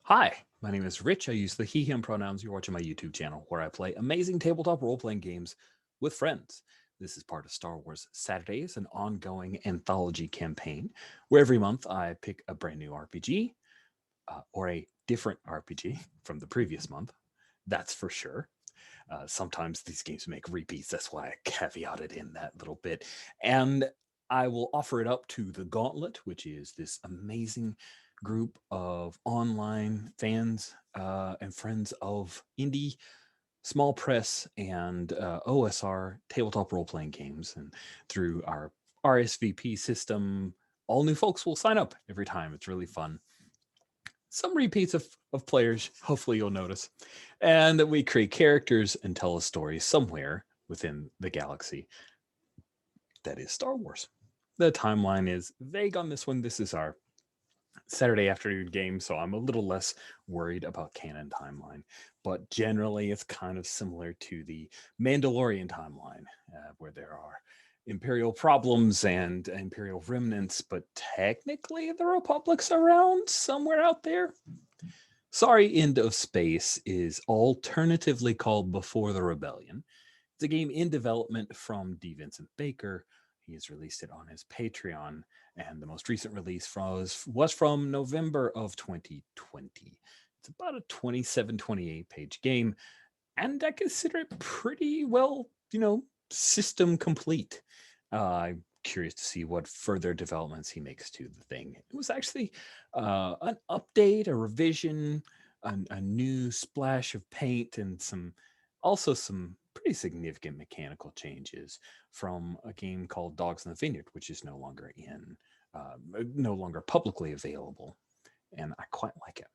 Hi, my name is Rich. I use the he, him pronouns. You're watching my YouTube channel where I play amazing tabletop role playing games with friends. This is part of Star Wars Saturdays, an ongoing anthology campaign where every month I pick a brand new RPG or a different RPG from the previous month. That's for sure. Sometimes these games make repeats. That's why I caveated in that little bit. And I will offer it up to the Gauntlet, which is this amazing group of online fans and friends of indie, small press, and OSR tabletop role playing games. And through our RSVP system, all new folks will sign up every time. It's really fun. Some repeats of players, hopefully you'll notice. And that we create characters and tell a story somewhere within the galaxy that is Star Wars. The timeline is vague on this one. This is our Saturday afternoon game, so I'm a little less worried about canon timeline. But generally, it's kind of similar to the Mandalorian timeline, where there are Imperial problems and Imperial remnants, but technically the Republic's around somewhere out there. Sorry, End of Space is alternatively called Before the Rebellion. It's a game in development from D. Vincent Baker. He has released it on his Patreon, and the most recent release was from November of 2020. It's about a 27, 28 page game, and I consider it pretty well, system complete. I'm curious to see what further developments he makes to the thing. It was actually an update, a revision, a new splash of paint, and some pretty significant mechanical changes from a game called Dogs in the Vineyard, which is no longer publicly available, and I quite like it.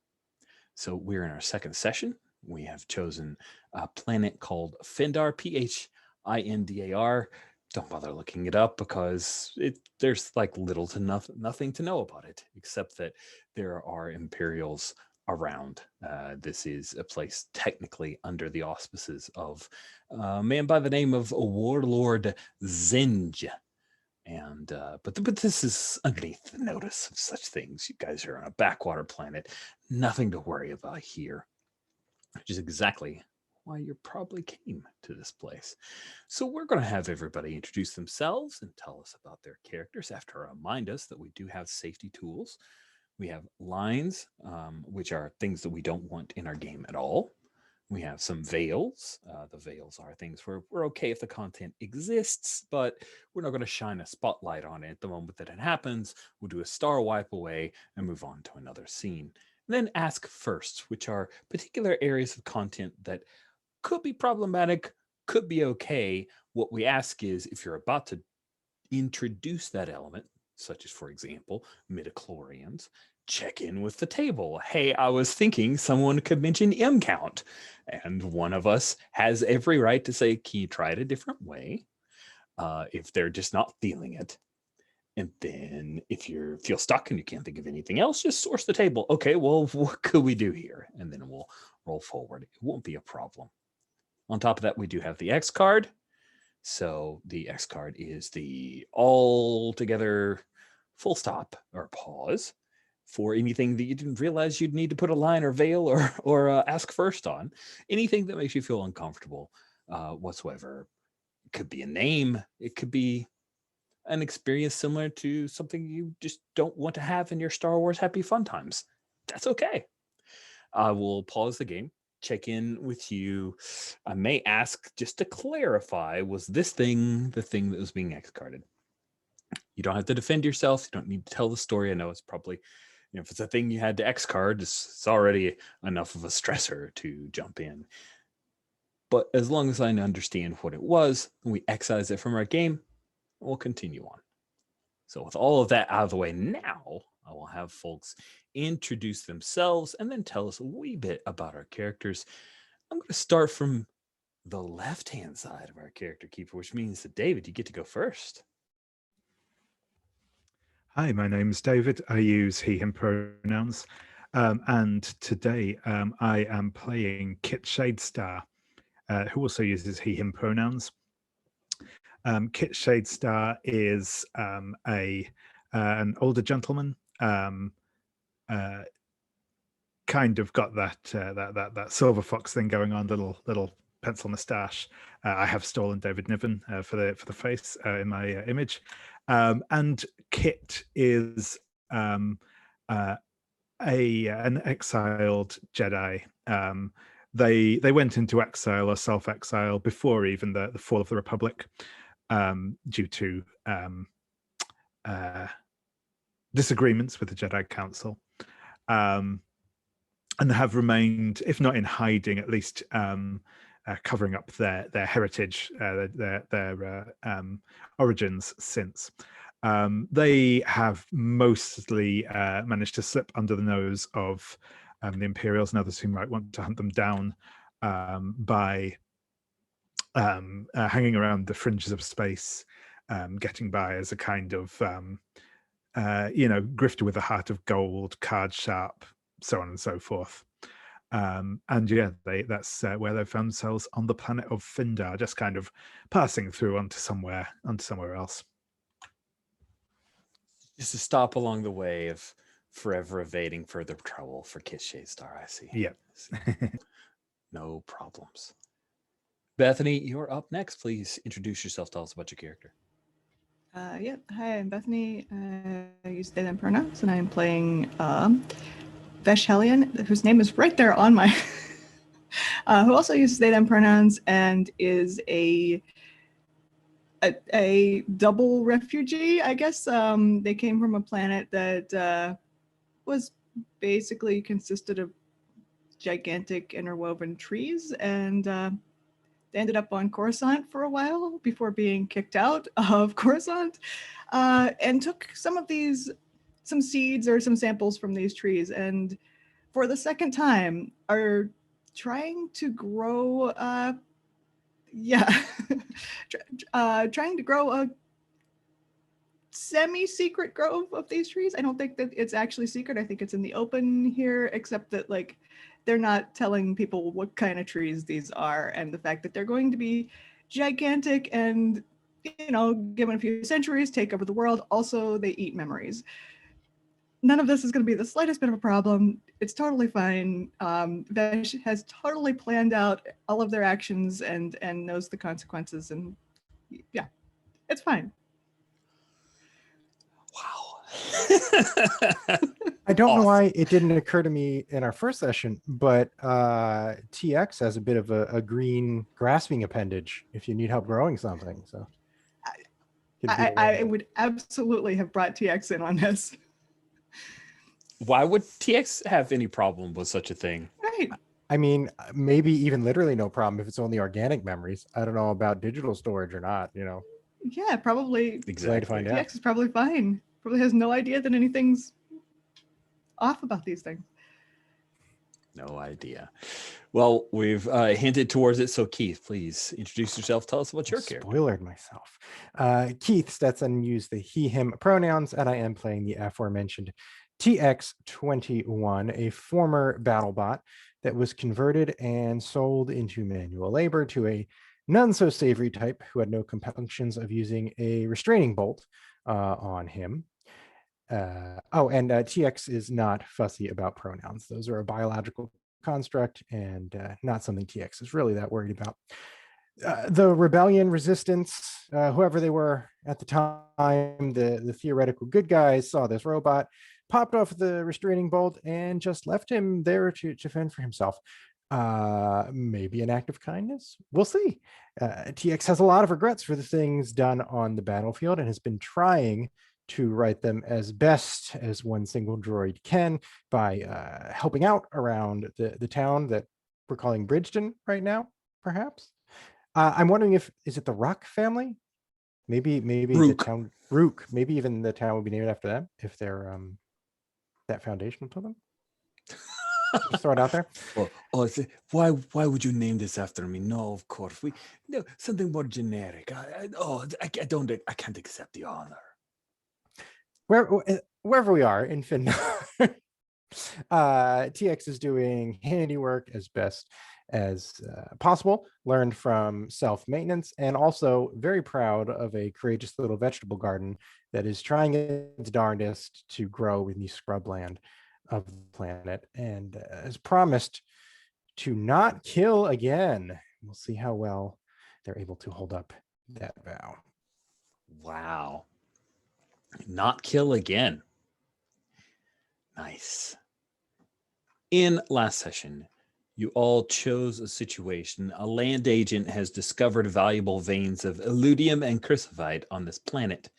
So we're in our second session. We have chosen a planet called Findar, Phindar. Don't bother looking it up because there's like little to nothing to know about it, except that there are Imperials around. This is a place technically under the auspices of a man by the name of Warlord Zinj. And but this is underneath the notice of such things. You guys are on a backwater planet, nothing to worry about here, which is exactly why you probably came to this place. So we're going to have everybody introduce themselves and tell us about their characters after remind us that we do have safety tools. We have lines, which are things that we don't want in our game at all. We have some veils. The veils are things where we're okay if the content exists, but we're not going to shine a spotlight on it at the moment that it happens. We'll do a star wipe away and move on to another scene. And then ask first, which are particular areas of content that could be problematic, could be okay. What we ask is if you're about to introduce that element, such as, for example, midichlorians, check in with the table. Hey, I was thinking someone could mention M count, and one of us has every right to say, can you try it a different way? If they're just not feeling it. And then if you feel stuck and you can't think of anything else, just source the table. Okay, well, what could we do here? And then we'll roll forward. It won't be a problem. On top of that, we do have the X card. So the X card is the altogether full stop or pause for anything that you didn't realize you'd need to put a line or veil or ask first on. Anything that makes you feel uncomfortable whatsoever. It could be a name. It could be an experience similar to something you just don't want to have in your Star Wars happy fun times. That's okay. I will pause the game, check in with you. I may ask just to clarify, was this thing the thing that was being X carded? You don't have to defend yourself. You don't need to tell the story. I know it's probably, if it's a thing you had to X card, it's already enough of a stressor to jump in. But as long as I understand what it was, and we excise it from our game, we'll continue on. So with all of that out of the way now, I will have folks introduce themselves and then tell us a wee bit about our characters. I'm going to start from the left-hand side of our character keeper, which means that David, you get to go first. Hi, my name is David. I use he, him pronouns. And today I am playing Kit Shadestar, who also uses he, him pronouns. Kit Shadestar is an older gentleman, kind of got that silver fox thing going on, little pencil moustache. I have stolen David Niven for the face in my image, and Kit is an exiled Jedi. They went into exile or self-exile before even the fall of the Republic, due to disagreements with the Jedi Council, and have remained, if not in hiding, at least covering up their heritage, their origins since. They have mostly managed to slip under the nose of the Imperials and others who might want to hunt them down by hanging around the fringes of space, getting by as a kind of grifter with a heart of gold, card sharp, so on and so forth. And yeah, that's where they found themselves on the planet of Findar, just kind of passing through onto somewhere else. Just a stop along the way of forever evading further trouble for Kit Shadestar. I see. Yeah. No problems. Bethany, you're up next. Please introduce yourself. Tell us about your character. Yeah. Hi, I'm Bethany. I use they them pronouns, and I'm playing Vesh Hellion, whose name is right there on my who also uses they them pronouns and is a double refugee, I guess. They came from a planet that was basically consisted of gigantic interwoven trees, and they ended up on Coruscant for a while before being kicked out of Coruscant, and took some seeds or some samples from these trees, and for the second time are trying to grow trying to grow a semi-secret grove of these trees. I don't think that it's actually secret. I think it's in the open here, except that like they're not telling people what kind of trees these are, and the fact that they're going to be gigantic and, given a few centuries, take over the world. Also, they eat memories. None of this is going to be the slightest bit of a problem. It's totally fine. Vesh has totally planned out all of their actions and knows the consequences, and yeah, it's fine. Wow. I don't know why it didn't occur to me in our first session, but TX has a bit of a green grasping appendage if you need help growing something. So I would absolutely have brought TX in on this. Why would TX have any problem with such a thing? Right. I mean, maybe even literally no problem if it's only organic memories. I don't know about digital storage or not, Yeah, probably. Exactly. To find TX out. is probably fine. Probably has no idea that anything's off about these things. No idea. Well, we've hinted towards it. So Keith, please introduce yourself. Tell us about your character. Spoilered myself. Keith Stetson used the he, him pronouns, and I am playing the aforementioned TX-21, a former BattleBot that was converted and sold into manual labor to a none so savory type who had no compunctions of using a restraining bolt on him. And TX is not fussy about pronouns. Those are a biological construct and not something TX is really that worried about. The rebellion, resistance, whoever they were at the time, the theoretical good guys saw this robot, popped off the restraining bolt, and just left him there to fend for himself. Maybe an act of kindness. We'll see. TX has a lot of regrets for the things done on the battlefield and has been trying to write them as best as one single droid can by helping out around the town that we're calling Bridgeton right now, perhaps. I'm wondering is it the Rock family? Maybe Rook. The town Rook. Maybe even the town would be named after them if they're that foundation to them. Just throw it out there. Why would you name this after me? No, of course. Something more generic. I can't accept the honor. Wherever we are in Findar, TX is doing handiwork as best as possible, learned from self-maintenance, and also very proud of a courageous little vegetable garden that is trying its darndest to grow in the scrubland of the planet and has promised to not kill again. We'll see how well they're able to hold up that vow. Wow. Not kill again. Nice. In last session, you all chose a situation. A land agent has discovered valuable veins of illudium and crucified on this planet.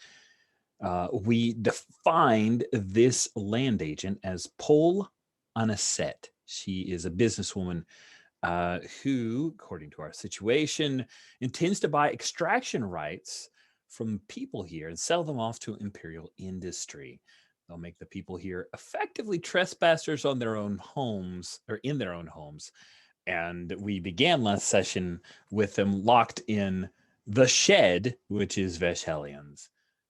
We defined this land agent as Pol Anaset. She is a businesswoman who, according to our situation, intends to buy extraction rights from people here and sell them off to imperial industry. They'll make the people here effectively trespassers on their own homes or in their own homes. And we began last session with them locked in the shed, which is Veshelian's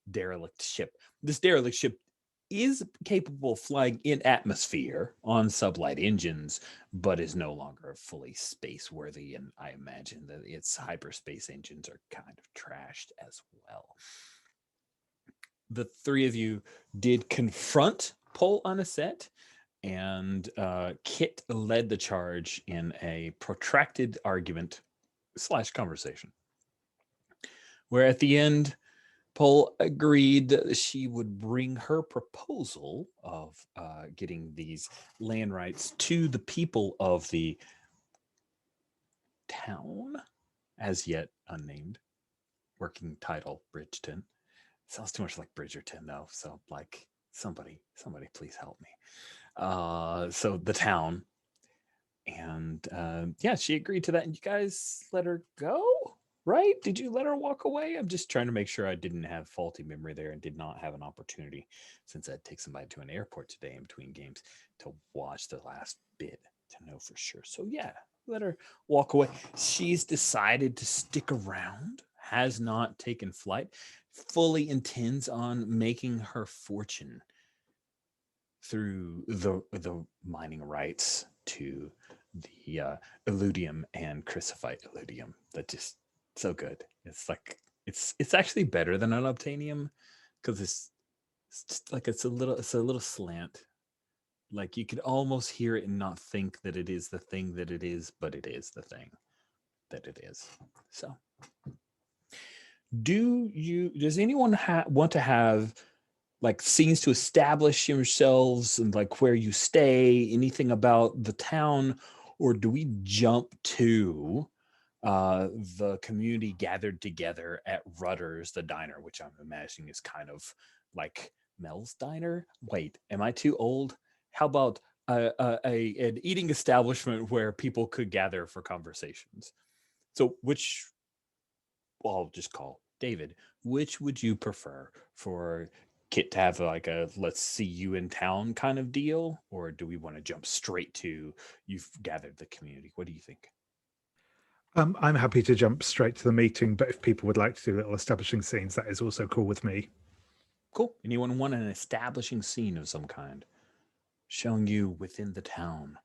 derelict ship. This derelict ship is capable of flying in atmosphere on sublight engines, but is no longer fully space worthy. And I imagine that its hyperspace engines are kind of trashed as well. The three of you did confront Pol Anaset, and Kit led the charge in a protracted argument / conversation, where at the end, Pol agreed that she would bring her proposal of getting these land rights to the people of the town, as yet unnamed, working title Bridgeton. Sounds too much like Bridgerton, though. So, like, somebody, please help me. So the town, and yeah, she agreed to that, and you guys let her go. Right? Did you let her walk away? I'm just trying to make sure I didn't have faulty memory there and did not have an opportunity, since I'd take somebody to an airport today in between games, to watch the last bit to know for sure. So yeah, let her walk away. She's decided to stick around, has not taken flight, fully intends on making her fortune through the mining rights to the illudium and crucified illudium. That just so good. It's like it's actually better than an obtainium, because it's just like it's a little slant. Like you could almost hear it and not think that it is the thing that it is, but it is the thing that it is. So does anyone want to have like scenes to establish yourselves and like where you stay, anything about the town, or do we jump to the community gathered together at Rutter's, the diner, which I'm imagining is kind of like Mel's diner? Wait, am I too old? How about an eating establishment where people could gather for conversations? So I'll just call David. Which would you prefer, for Kit to have like a let's see you in town kind of deal, or do we want to jump straight to you've gathered the community? What do you think? I'm happy to jump straight to the meeting, but if people would like to do little establishing scenes, that is also cool with me. Cool. Anyone want an establishing scene of some kind, showing you within the town?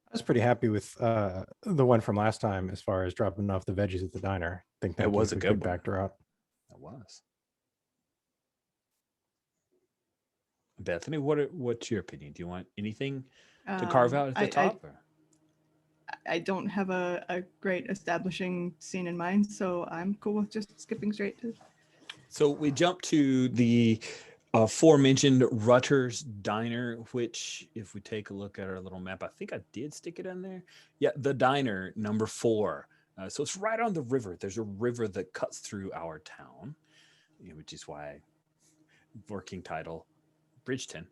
I was pretty happy with the one from last time as far as dropping off the veggies at the diner. I think That was a good one. Backed her up. That was. Bethany, what's your opinion? Do you want anything to carve out at the top? I don't have a great establishing scene in mind, so I'm cool with just skipping straight to. So we jump to the aforementioned Rutter's Diner, which, if we take a look at our little map, I think I did stick it in there. Yeah, the diner, number 4. So it's right on the river. There's a river that cuts through our town, which is why working title, Bridgeton.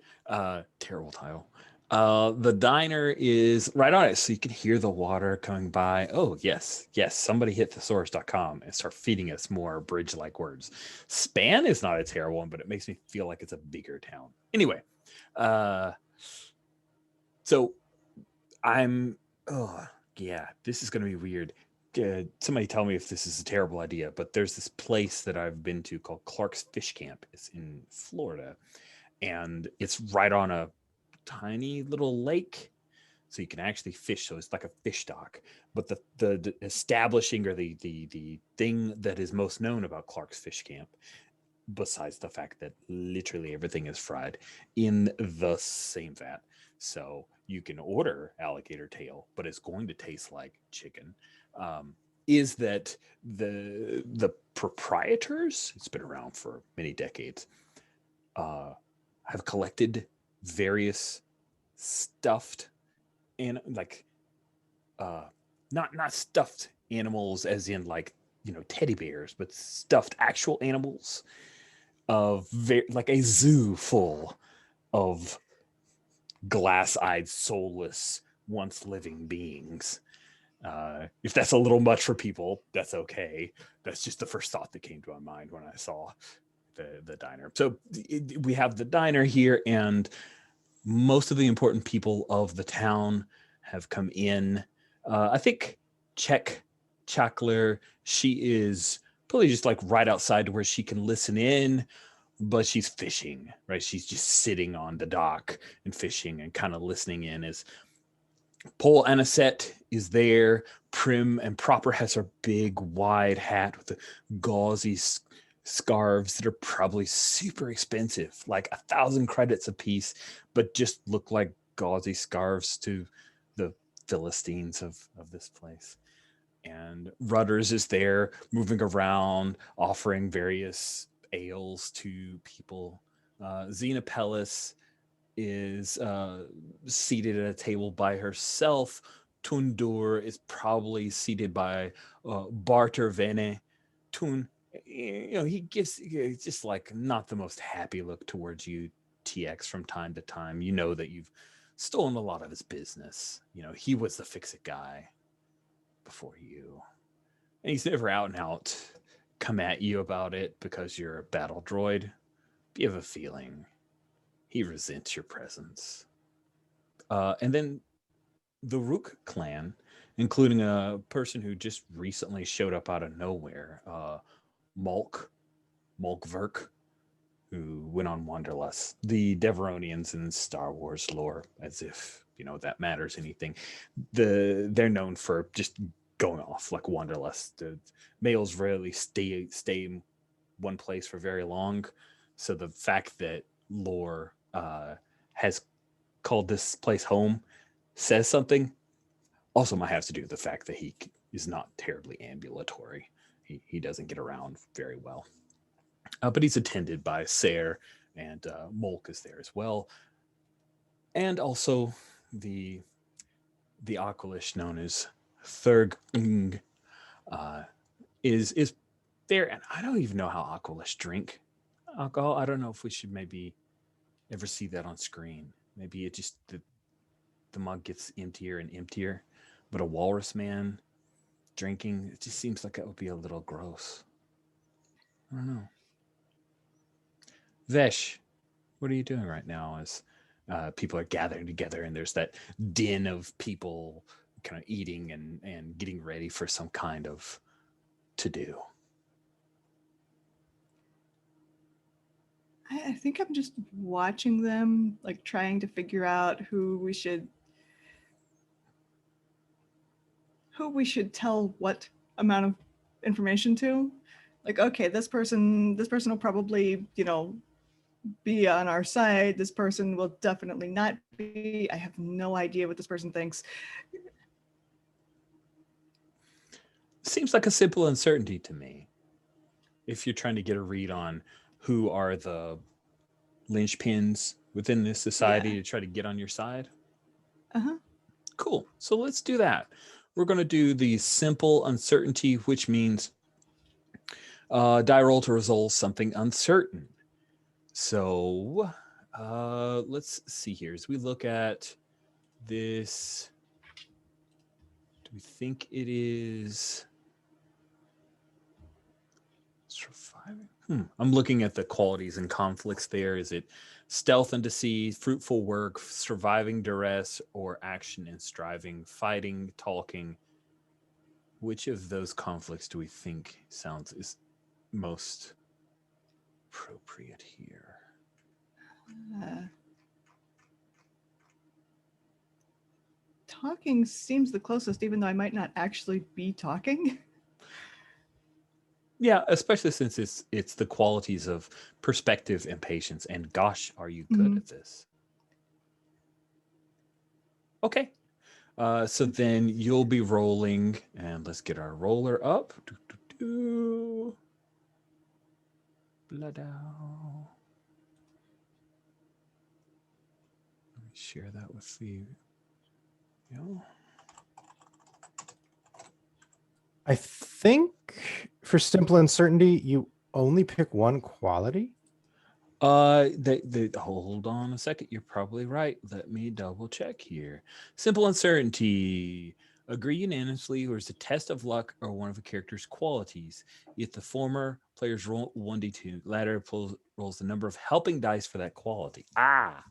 Terrible title. The diner is right on it, so you can hear the water coming by. Oh, yes. Somebody hit thesaurus.com and start feeding us more bridge-like words. Span is not a terrible one, but it makes me feel like it's a bigger town. Anyway, so this is going to be weird. Somebody tell me if this is a terrible idea, but there's this place that I've been to called Clark's Fish Camp. It's in Florida, and it's right on a tiny little lake, so you can actually fish. So it's like a fish dock. But the establishing, or the thing that is most known about Clark's Fish Camp, besides the fact that literally everything is fried in the same vat. So you can order alligator tail, but it's going to taste like chicken. Is that the proprietors? It's been around for many decades. Have collected various stuffed and like not stuffed animals as in like teddy bears, but stuffed actual animals of like a zoo full of glass-eyed, soulless, once living beings. If that's a little much for people, that's okay. That's just the first thought that came to my mind when I saw the diner. So we have the diner here, and most of the important people of the town have come in. I think Czech Chakler, she is probably just like right outside to where she can listen in, but she's fishing, right? She's just sitting on the dock and fishing and kind of listening in as Paul Anisette is there, prim and proper, has her big wide hat with the gauzy scarves that are probably super expensive, like 1,000 credits a piece, but just look like gauzy scarves to the Philistines of this place. And Rudders is there moving around, offering various ales to people. Xena Pellis is seated at a table by herself. Tundur is probably seated by Barter Vene. Tun, he gives just like not the most happy look towards you, TX, from time to time. You know that you've stolen a lot of his business. He was the fix-it guy before you. And he's never out and out come at you about it because you're a battle droid. But you have a feeling he resents your presence. And then the Rook clan, including a person who just recently showed up out of nowhere, Mulk who went on Wanderlust. The Deveronians in Star Wars lore, as if that matters anything. They're known for just going off like Wanderlust. The males rarely stay in one place for very long, so the fact that lore has called this place home says something. Also might have to do with the fact that he is not terribly ambulatory. He doesn't get around very well. But he's attended by Sayre, and Molk is there as well. And also the Aqualish known as Thurg is there. And I don't even know how Aqualish drink alcohol. I don't know if we should maybe ever see that on screen. Maybe it just the mug gets emptier and emptier. But a walrus man drinking, it just seems like it would be a little gross. I don't know. Vesh, what are you doing right now as people are gathering together and there's that din of people kind of eating and getting ready for some kind of to-do? I think I'm just watching them, like trying to figure out who we should tell what amount of information to. Like, okay, this person will probably, be on our side. This person will definitely not be. I have no idea what this person thinks. Seems like a simple uncertainty to me. If you're trying to get a read on who are the linchpins within this society to try to get on your side. Cool. So let's do that. We're going to do the simple uncertainty, which means die roll to resolve something uncertain. So let's see here. As we look at this, do we think it is surviving? I'm looking at the qualities and conflicts there. Is it stealth and deceit, fruitful work, surviving duress, or action and striving, fighting, talking? Which of those conflicts do we think is most appropriate here? Talking seems the closest, even though I might not actually be talking. Yeah, especially since it's the qualities of perspective and patience. And gosh, are you good at this? Okay. So then you'll be rolling, and let's get our roller up. Blood out. Let me share that with you. I think for simple uncertainty, you only pick one quality. Hold on a second. You're probably right. Let me double check here. Simple uncertainty. Agree unanimously, or is a test of luck or one of a character's qualities. If the former players roll 1d2, latter rolls the number of helping dice for that quality. Aha.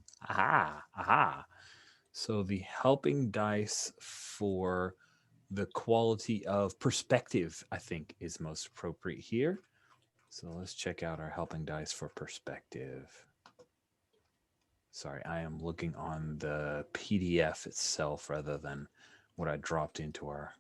So the helping dice for the quality of perspective, I think, is most appropriate here. So let's check out our helping dice for perspective. Sorry, I am looking on the PDF itself rather than what I dropped into our...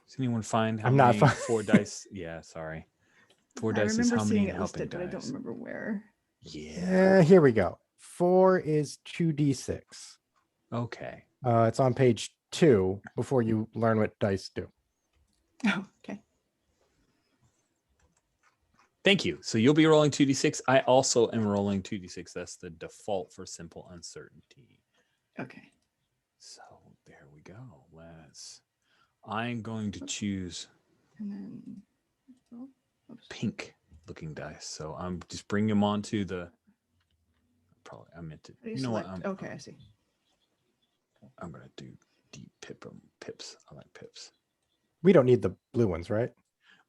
Does anyone find how I'm not many 4 dice? Yeah, sorry. 4 dice is how many it helping listed, dice? but I don't remember where. Yeah. Here we go. 4 is 2d6. Okay. It's on page 2 before you learn what dice do. Oh, okay. Thank you. So you'll be rolling 2d6. I also am rolling 2d6. That's the default for simple uncertainty. Okay. So there we go. I'm going to choose And then pink looking dice. So I'm just bringing them onto the... I meant to... You know what? Okay, I see. I'm going to do deep pips. I like pips. We don't need the blue ones, right?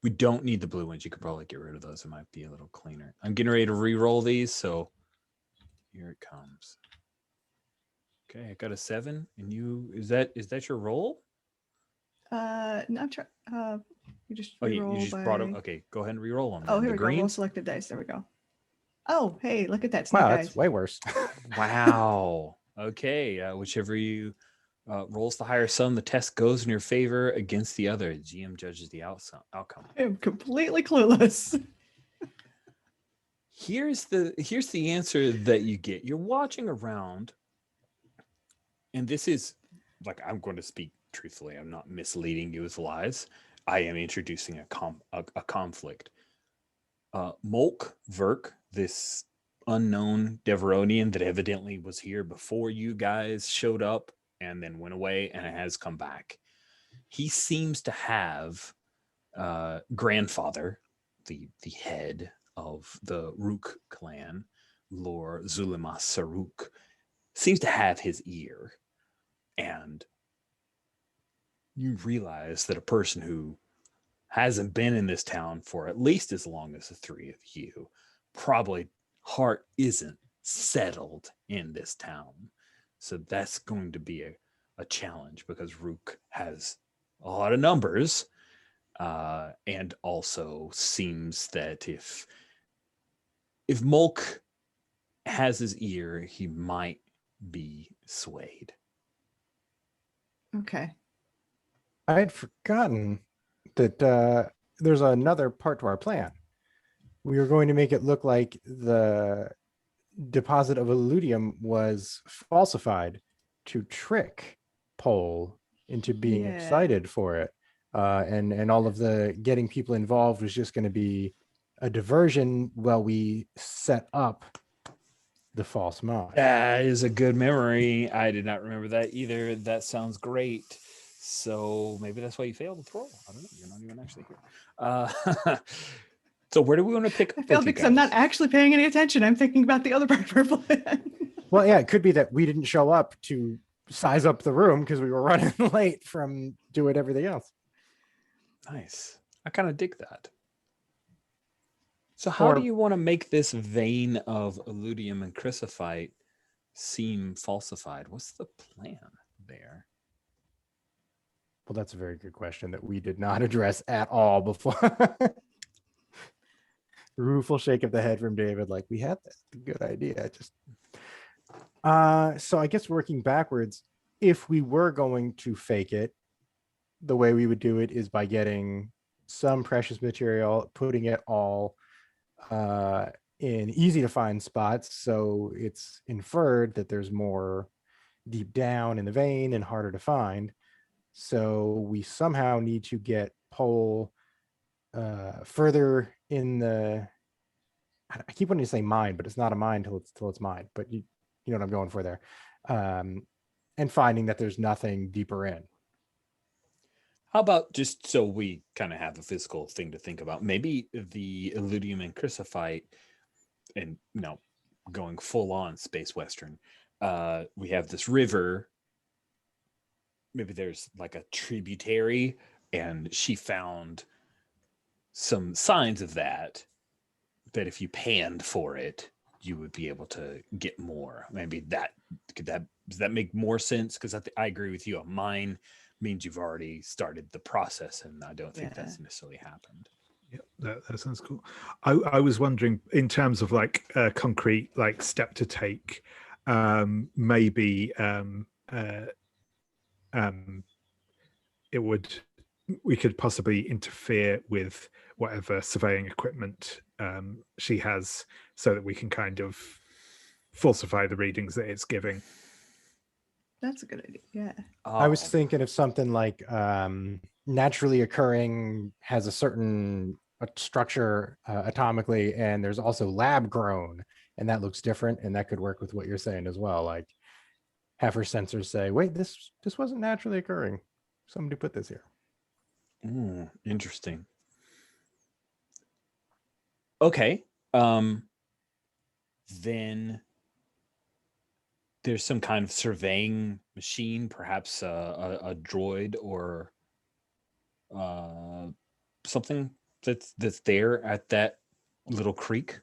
We don't need the blue ones. You could probably get rid of those. It might be a little cleaner. I'm getting ready to re-roll these, so here it comes. Okay, I got a 7. And is that your roll? No, I'm trying. You just you just brought them. Okay, go ahead and re-roll them. Oh, here we go. Roll Greens? selected dice. There we go. Oh, hey, look at that. Snake Wow, eyes. that's way worse. Wow. Okay, whichever you rolls the higher sum, the test goes in your favor against the other. GM judges the outcome. I am completely clueless. Here's the answer that you get. You're watching around, and this is like, I'm going to speak truthfully. I'm not misleading you with lies. I am introducing a conflict. Molk Verk, this unknown Deveronian that evidently was here before you guys showed up and then went away and has come back. He seems to have grandfather, the head of the Rook clan, Lord Zulema Saruk, seems to have his ear. And you realize that a person who hasn't been in this town for at least as long as the three of you probably heart isn't settled in this town. So that's going to be a challenge because Rook has a lot of numbers, and also seems that if Molk has his ear, he might be swayed. Okay. I had forgotten that there's another part to our plan. We were going to make it look like the deposit of illudium was falsified to trick Pole into being excited for it. And all of the getting people involved was just going to be a diversion while we set up the false mod. That is a good memory. I did not remember that either. That sounds great. So maybe that's why you failed the roll. I don't know. You're not even actually here. So where do we want to pick? I failed because I'm not actually paying any attention. I'm thinking about the other part of our plan. Well, yeah, it could be that we didn't show up to size up the room because we were running late from doing everything else. Nice. I kind of dig that. So how do you want to make this vein of illudium and crucifite seem falsified? What's the plan there? Well, that's a very good question that we did not address at all before. rueful shake of the head from David, like, we had that. Good idea. Just so I guess working backwards, if we were going to fake it, the way we would do it is by getting some precious material, putting it all in easy to find spots, so it's inferred that there's more deep down in the vein and harder to find. So we somehow need to get Pole further in the, I keep wanting to say mine, but it's not a mine till it's mine, but you know what I'm going for there. And finding that there's nothing deeper in. How about, just so we kind of have a physical thing to think about, maybe the Illudium and Chrysophite, and going full on space western, we have this river, maybe there's like a tributary, and she found some signs of that if you panned for it, you would be able to get more. Maybe does that make more sense? Because I agree with you. A mine means you've already started the process, and I don't think that's necessarily happened. Yeah, that sounds cool. I was wondering, in terms of like a concrete like step to take, maybe we could possibly interfere with whatever surveying equipment she has, so that we can kind of falsify the readings that it's giving. That's a good idea. Yeah. I was thinking of something like naturally occurring has a certain structure atomically, and there's also lab grown, and that looks different, and that could work with what you're saying as well. Like, have her sensors say, wait, this wasn't naturally occurring. Somebody put this here. Interesting. Okay. Then there's some kind of surveying machine, perhaps a droid or something that's there at that little creek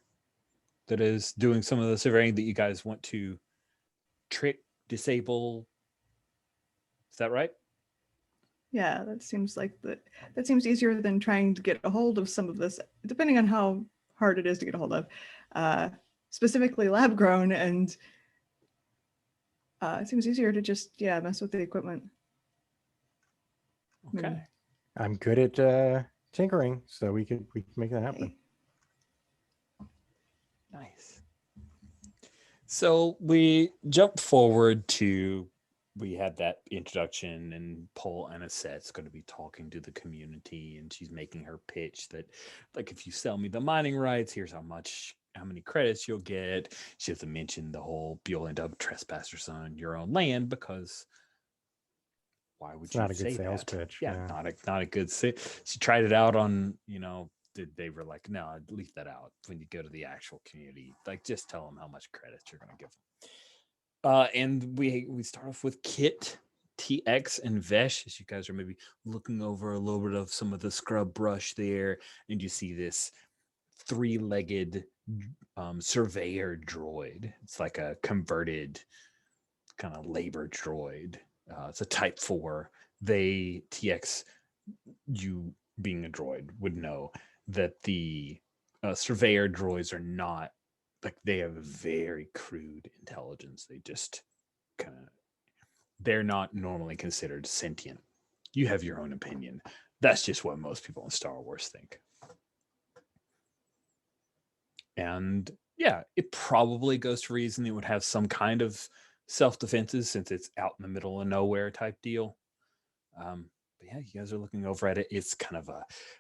that is doing some of the surveying that you guys want to trick, disable. Is that right? Yeah, that seems like that seems easier than trying to get a hold of some of this, depending on how hard it is to get a hold of, specifically lab grown, and it seems easier to just mess with the equipment. Okay. I'm good at tinkering, so we can make that happen. Nice. So we jump forward to, we had that introduction, and Paul Anisette's going to be talking to the community, and she's making her pitch that, like, if you sell me the mining rights, here's how many credits you'll get. She has to mention the whole, you'll end up trespassers on your own land, because why would you say that? Not a good sales pitch. Yeah, not a good sale. She tried it out on, they were like, no, leave that out when you go to the actual community. Like, just tell them how much credits you're going to give them. And we start off with Kit, TX, and Vesh, as you guys are maybe looking over a little bit of some of the scrub brush there, and you see this 3-legged surveyor droid. It's like a converted kind of labor droid. It's a Type 4. TX, you being a droid would know that the surveyor droids are not, like, they have a very crude intelligence. They just they're not normally considered sentient. You have your own opinion. That's just what most people in Star Wars think. And yeah, it probably goes to reason it would have some kind of self-defenses, since it's out in the middle of nowhere type deal. But yeah, you guys are looking over at it. It's kind of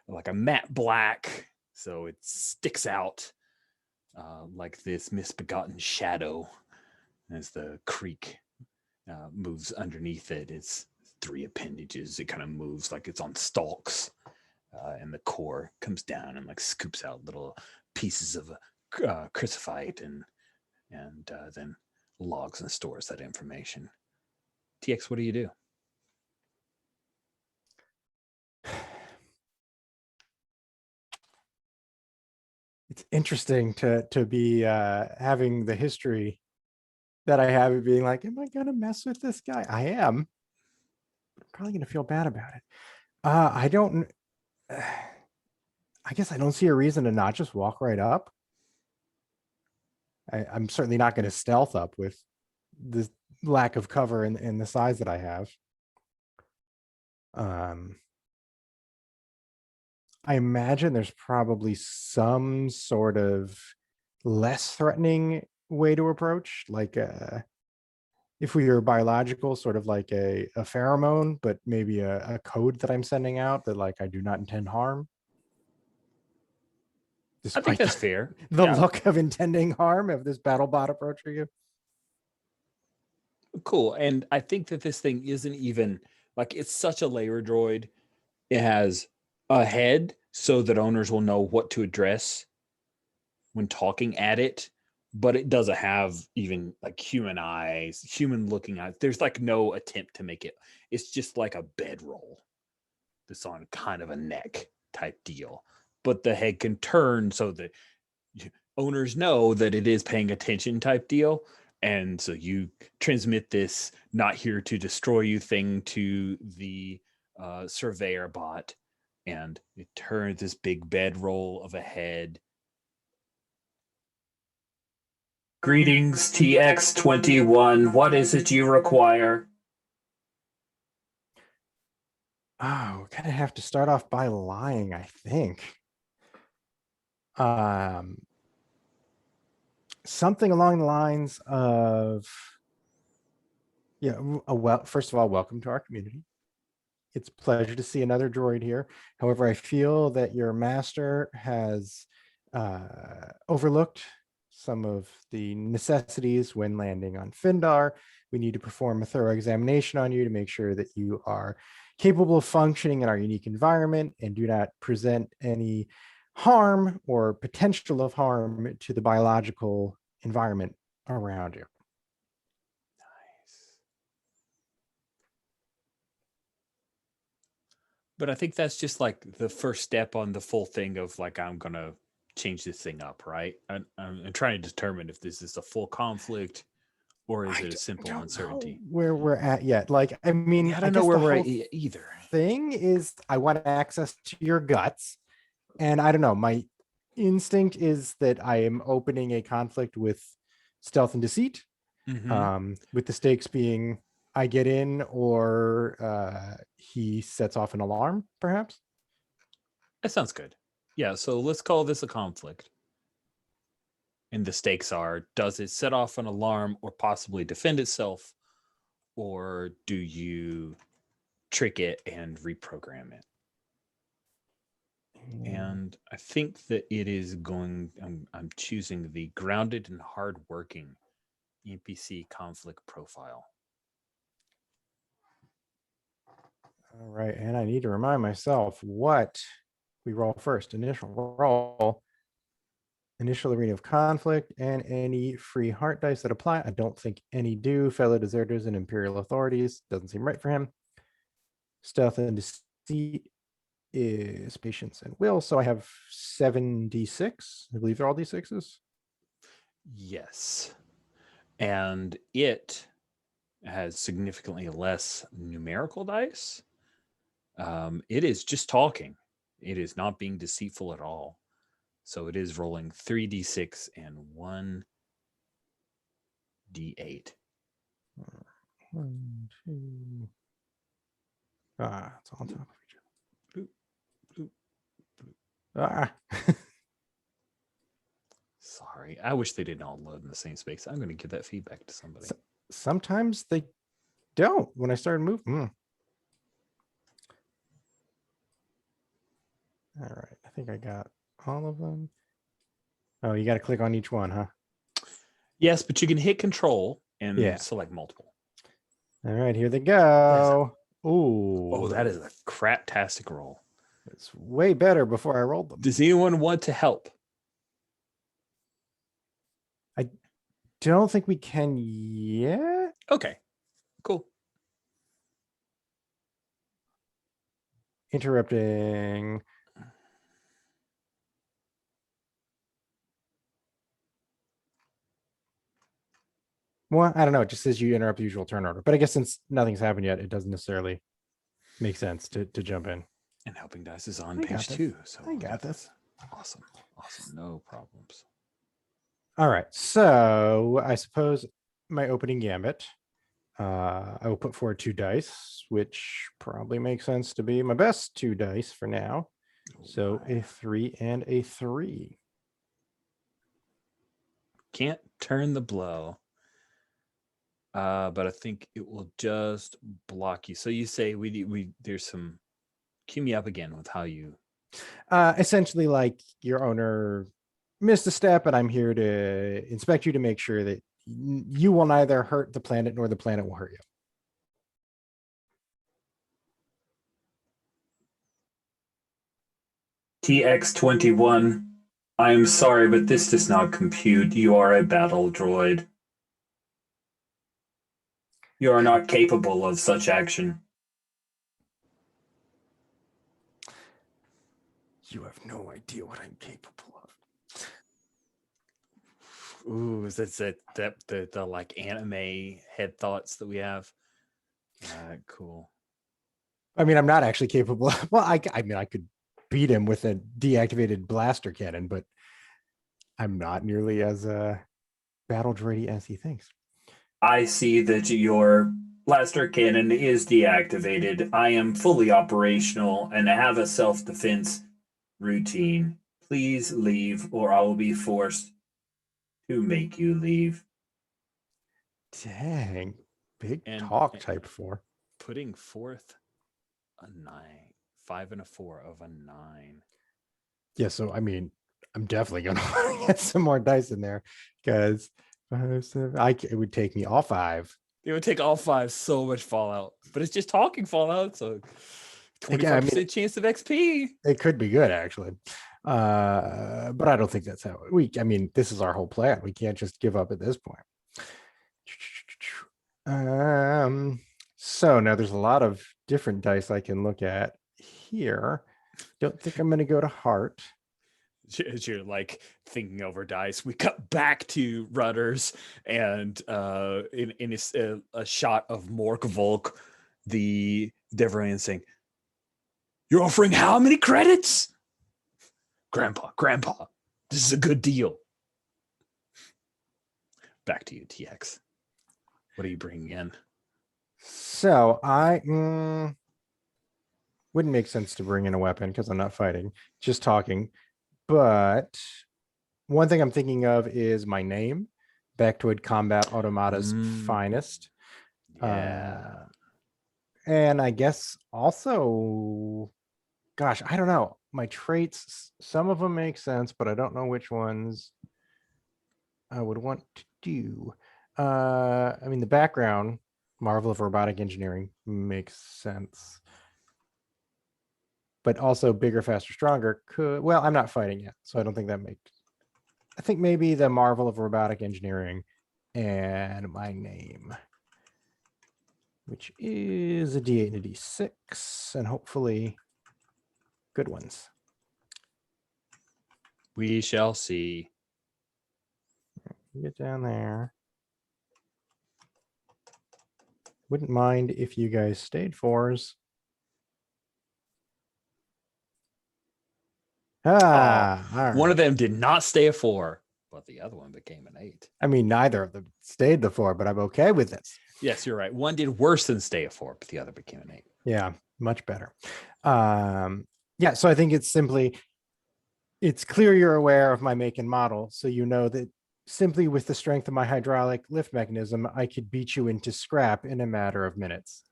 like a matte black, so it sticks out like this misbegotten shadow as the creek moves underneath it. It's 3 appendages. It kind of moves like it's on stalks, and the core comes down and like scoops out little pieces of crucified and then logs and stores that information. TX, what do you do? It's interesting to be having the history that I have, it being like, am I gonna mess with this guy? I am. I'm probably gonna feel bad about it. I don't. I guess I don't see a reason to not just walk right up. I'm certainly not going to stealth up with the lack of cover and the size that I have. I imagine there's probably some sort of less threatening way to approach, like if we are biological, sort of like a pheromone, but maybe a code that I'm sending out that like I do not intend harm. I think Despite that's fair. the Yeah. look of intending harm of this battle bot approaching you. Cool. And I think that this thing isn't even like it's such a layer droid. It has a head so that owners will know what to address when talking at it, but it doesn't have even like human eyes, human looking eyes. There's like no attempt to make it. It's just like a bedroll that's on kind of a neck type deal. But the head can turn so that owners know that it is paying attention type deal. And so you transmit this not here to destroy you thing to the surveyor bot, and it turns this big bedroll of a head. Greetings, TX21. What is it you require? Oh, we're gonna have to start off by lying, I think. Something along the lines of, first of all, welcome to our community. It's a pleasure to see another droid here. However, I feel that your master has overlooked some of the necessities when landing on Findar. We need to perform a thorough examination on you to make sure that you are capable of functioning in our unique environment and do not present any harm or potential of harm to the biological environment around you. Nice. But I think that's just like the first step on the full thing of like, I'm going to change this thing up, right? I'm trying to determine if this is a full conflict or is it a simple uncertainty. Where we're at yet. Like, I mean, Yeah, I don't know where we're at either. Thing is, I want access to your guts. And I don't know, my instinct is that I am opening a conflict with stealth and deceit, with the stakes being I get in or he sets off an alarm, perhaps. That sounds good. Yeah, so let's call this a conflict. And the stakes are, does it set off an alarm or possibly defend itself? Or do you trick it and reprogram it? And I think that it is going, I'm choosing the grounded and hardworking NPC conflict profile. All right, and I need to remind myself what we roll first. Initial roll, initial arena of conflict, and any free heart dice that apply. I don't think any do. Fellow deserters and imperial authorities. Doesn't seem right for him. Stealth and deceit is patience and will. So I have 7d6. I believe they're all d6s. Yes. And it has significantly less numerical dice. It is just talking. It is not being deceitful at all. So it is rolling 3d6 and 1d8. 1, 2. It's on top of each other. Boop, boop, boop. Sorry, I wish they didn't all load in the same space. I'm going to give that feedback to somebody. Sometimes they don't. When I started moving. All right, I think I got all of them. Oh, you got to click on each one, huh? Yes, but you can hit control and select multiple. All right, here they go. Oh, that is a craptastic roll. It's way better before I rolled them. Does anyone want to help? I don't think we can yet. Okay, cool. Interrupting. Well, I don't know. It just says you interrupt the usual turn order. But I guess since nothing's happened yet, it doesn't necessarily make sense to jump in. And helping dice is on I got page this. 2. So I got this. Awesome. No problems. All right. So I suppose my opening gambit, I will put forward 2 dice, which probably makes sense to be my best 2 dice for now. So a 3 and a 3. Can't turn the blow. But I think it will just block you. So you say there's some, cue me up again with how you. Essentially, like your owner missed a step, and I'm here to inspect you to make sure that you will neither hurt the planet nor the planet will hurt you. TX-21, I am sorry, but this does not compute. You are a battle droid. You are not capable of such action. You have no idea what I'm capable of. Ooh, is that the like anime head thoughts that we have? Cool. I mean, I'm not actually capable. Well, I mean, I could beat him with a deactivated blaster cannon, but I'm not nearly as battle droidy as he thinks. I see that your blaster cannon is deactivated. I am fully operational and have a self-defense routine. Please leave, or I will be forced to make you leave. Dang, big And- talk and- type 4. Putting forth a 9, 5 and a 4 of a 9. Yeah, so I mean, I'm definitely gonna get some more dice in there because it would take me all 5. It would take all 5, so much fallout, but it's just talking fallout, so 25% chance of XP. It could be good actually, but I don't think that's how I mean, this is our whole plan. We can't just give up at this point. So now there's a lot of different dice I can look at here. Don't think I'm going to go to heart. As you're like thinking over dice, we cut back to Rudders, and in a shot of Mork Volk, the Devranian saying, "You're offering how many credits? Grandpa, this is a good deal." Back to you, TX. What are you bringing in? So I wouldn't make sense to bring in a weapon because I'm not fighting, just talking. But one thing I'm thinking of is my name, Bactoid Combat Automata's finest. Yeah. And I guess also, gosh, I don't know. My traits, some of them make sense, but I don't know which ones I would want to do. I mean, the background, Marvel of Robotic Engineering, makes sense. But also bigger, faster, stronger could, well, I'm not fighting yet, so I don't think that makes, I think maybe the Marvel of Robotic Engineering and my name, which is a D8 and a D6, and hopefully good ones. We shall see. Get down there. Wouldn't mind if you guys stayed 4s. Ah, all One right. of them did not stay a 4, but the other one became an 8. I mean, neither of them stayed the 4, but I'm okay with this. Yes, you're right. One did worse than stay a 4, but the other became an 8. Yeah, much better. Yeah, so I think it's simply, it's clear you're aware of my make and model, so you know that simply with the strength of my hydraulic lift mechanism, I could beat you into scrap in a matter of minutes.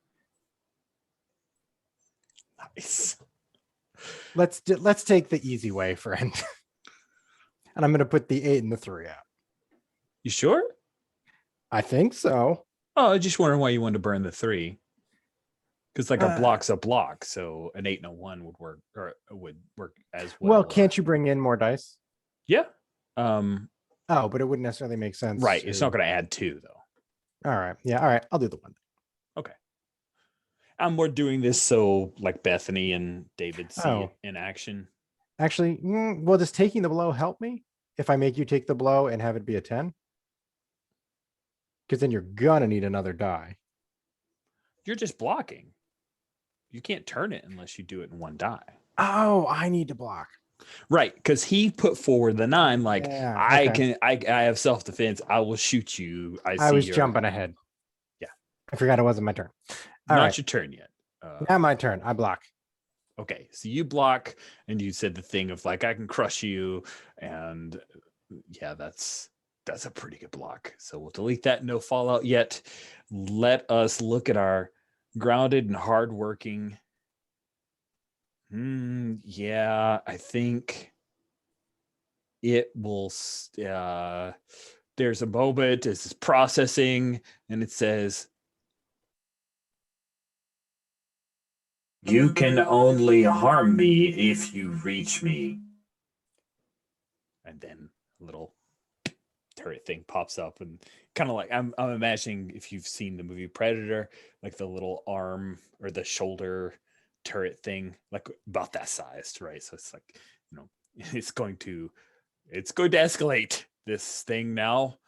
Nice. Let's take the easy way, friend. And I'm going to put the 8 and the 3 out. You sure? I think so. Oh, I just wondering why you wanted to burn the 3. Because like a block's a block, so an 8 and a 1 would work, or would work as well. Well, can't you bring in more dice? Yeah. Oh, but it wouldn't necessarily make sense. Right. It's not going to add 2 though. All right. Yeah. All right. I'll do the 1. Okay. We're doing this so like Bethany and David see it in action. Actually, well, does taking the blow help me if I make you take the blow and have it be a 10? Because then you're gonna need another die. You're just blocking. You can't turn it unless you do it in one die. Oh, I need to block. Right, because he put forward the 9. Like Yeah, I okay. I have self-defense. I will shoot you. I see was your, jumping ahead. Yeah. I forgot it wasn't my turn. All not right. your turn yet. Now my turn. I block. Okay, so you block, and you said the thing of like I can crush you, and yeah, that's a pretty good block. So we'll delete that. No fallout yet. Let us look at our grounded and hardworking. Yeah, I think it will. There's a moment. It's processing, and it says, "You can only harm me if you reach me." And then a little turret thing pops up, and kind of like I'm imagining if you've seen the movie Predator, like the little arm or the shoulder turret thing, like about that sized, right? So it's like, it's going to escalate this thing now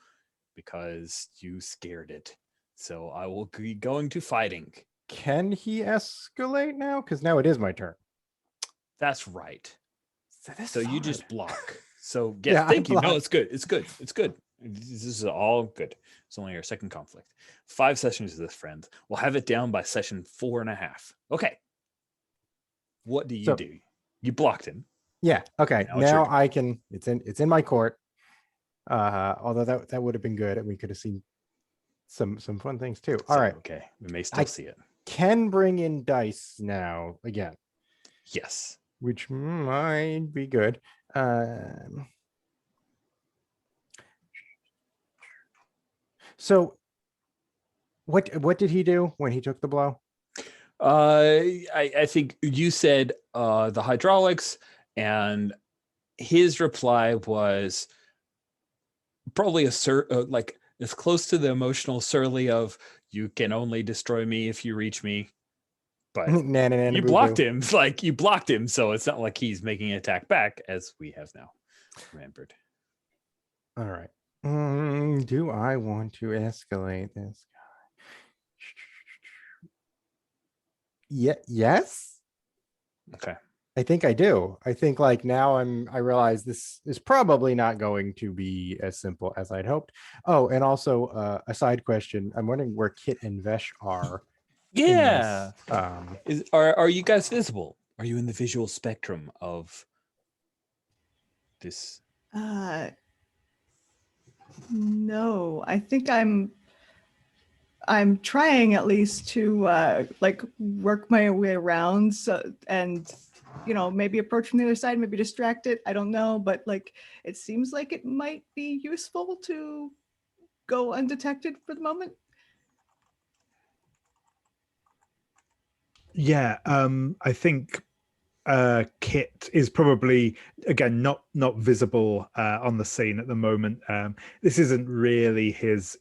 because you scared it. So I will be going to fighting. Can he escalate now? Because now it is my turn. That's right. So you just block. So yes, Yeah, thank you. No, block. it's good. It's good. It's good. This is all good. It's only our second conflict. 5 sessions of this, friends. We'll have it down by session 4.5. Okay. What do you do? You blocked him. Yeah. Okay. Now it's your Now turn. I can. It's in my court. Although that would have been good, and we could have seen some fun things too. All right. Okay. We may still see it. Can bring in dice now again. Yes. Which might be good. So what did he do when he took the blow? I think you said the hydraulics, and his reply was probably like as close to the emotional surly of "you can only destroy me if you reach me." But you blocked him. Like you blocked him, so it's not like he's making an attack back, as we have now remembered. All right. Do I want to escalate this guy? Yeah. Yes. Okay. I think I do. I think like now I realize this is probably not going to be as simple as I'd hoped. Oh, and also a side question. I'm wondering where Kit and Vesh are. Yeah. This. Are you guys visible? Are you in the visual spectrum of this? No, I think I'm trying at least to like work my way around, and maybe approach from the other side, maybe distract it. I don't know, but like it seems like it might be useful to go undetected for the moment. Yeah, I think Kit is probably again not visible on the scene at the moment. This isn't really his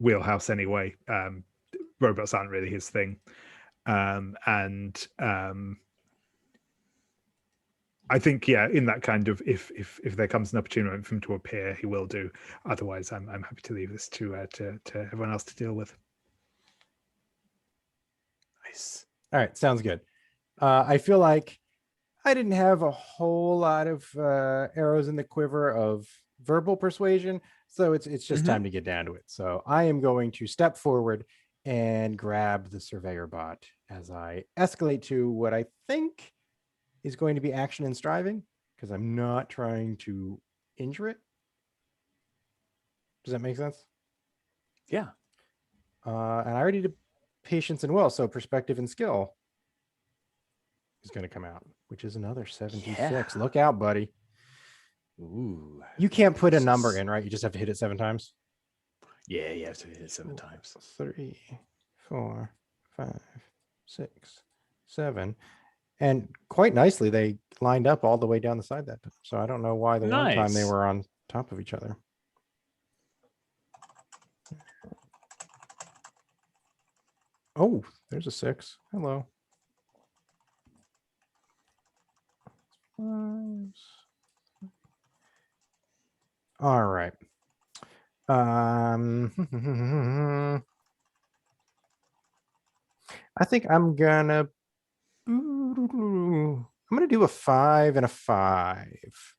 wheelhouse anyway. Robots aren't really his thing, and I think in that kind of if there comes an opportunity for him to appear, he will do. Otherwise, I'm happy to leave this to everyone else to deal with. Nice. All right, sounds good. I feel like I didn't have a whole lot of arrows in the quiver of verbal persuasion, so it's just time to get down to it. So I am going to step forward and grab the surveyor bot as I escalate to what I think is going to be action and striving, because I'm not trying to injure it. Does that make sense? Yeah. And I already did patience and will, so perspective and skill is going to come out, which is another 76. Yeah. Look out, buddy. Ooh. You can't put a number in, right? You just have to hit it 7 times. Yeah, you have to hit it 7 times. 3, 4, 5, 6, 7. And quite nicely, they lined up all the way down the side that time. So I don't know why the one time they were on top of each other. Oh, there's a 6. Hello. 5. All right. I think I'm gonna do a 5 and a 5.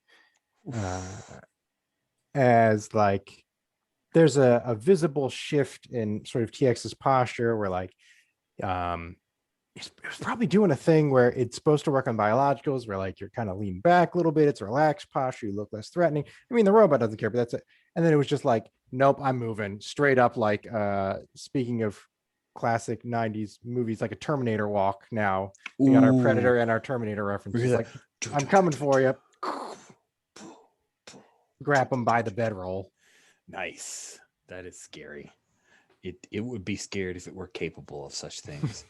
As like there's a visible shift in sort of TX's posture where like it's probably doing a thing where it's supposed to work on biologicals where like you're kind of lean back a little bit, it's a relaxed posture, you look less threatening. I mean, the robot doesn't care, but that's it. And then it was just like, nope, I'm moving straight up. Like speaking of classic 90s movies, like a Terminator walk. Now we got our Predator and our Terminator references. Like, I'm coming for you. Grab them by the bedroll. Nice. That is scary. It would be scared if it were capable of such things.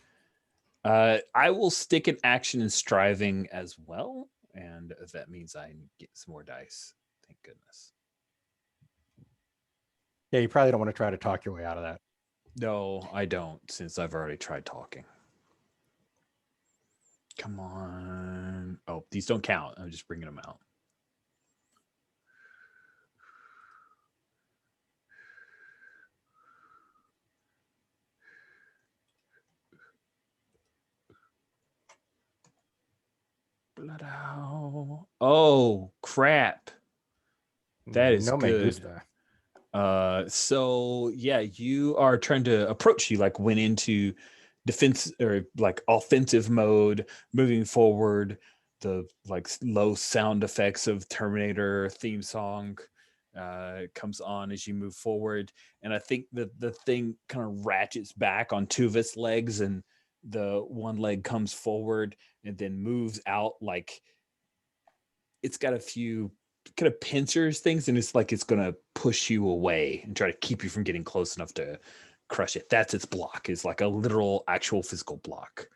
I will stick an action in striving as well, and that means I get some more dice. Thank goodness. Yeah, you probably don't want to try to talk your way out of that. No, I don't, since I've already tried talking. Come on. Oh, these don't count. I'm just bringing them out. Blood out. Oh, crap. That is no good. So yeah, you are trying to approach. You like went into defense or like offensive mode, moving forward. The like low sound effects of Terminator theme song comes on as you move forward, and I think that the thing kind of ratchets back on two of its legs, and the one leg comes forward and then moves out. Like it's got a few kind of pincers things, and it's like it's gonna push you away and try to keep you from getting close enough to crush it. That's its block, is like a literal actual physical block.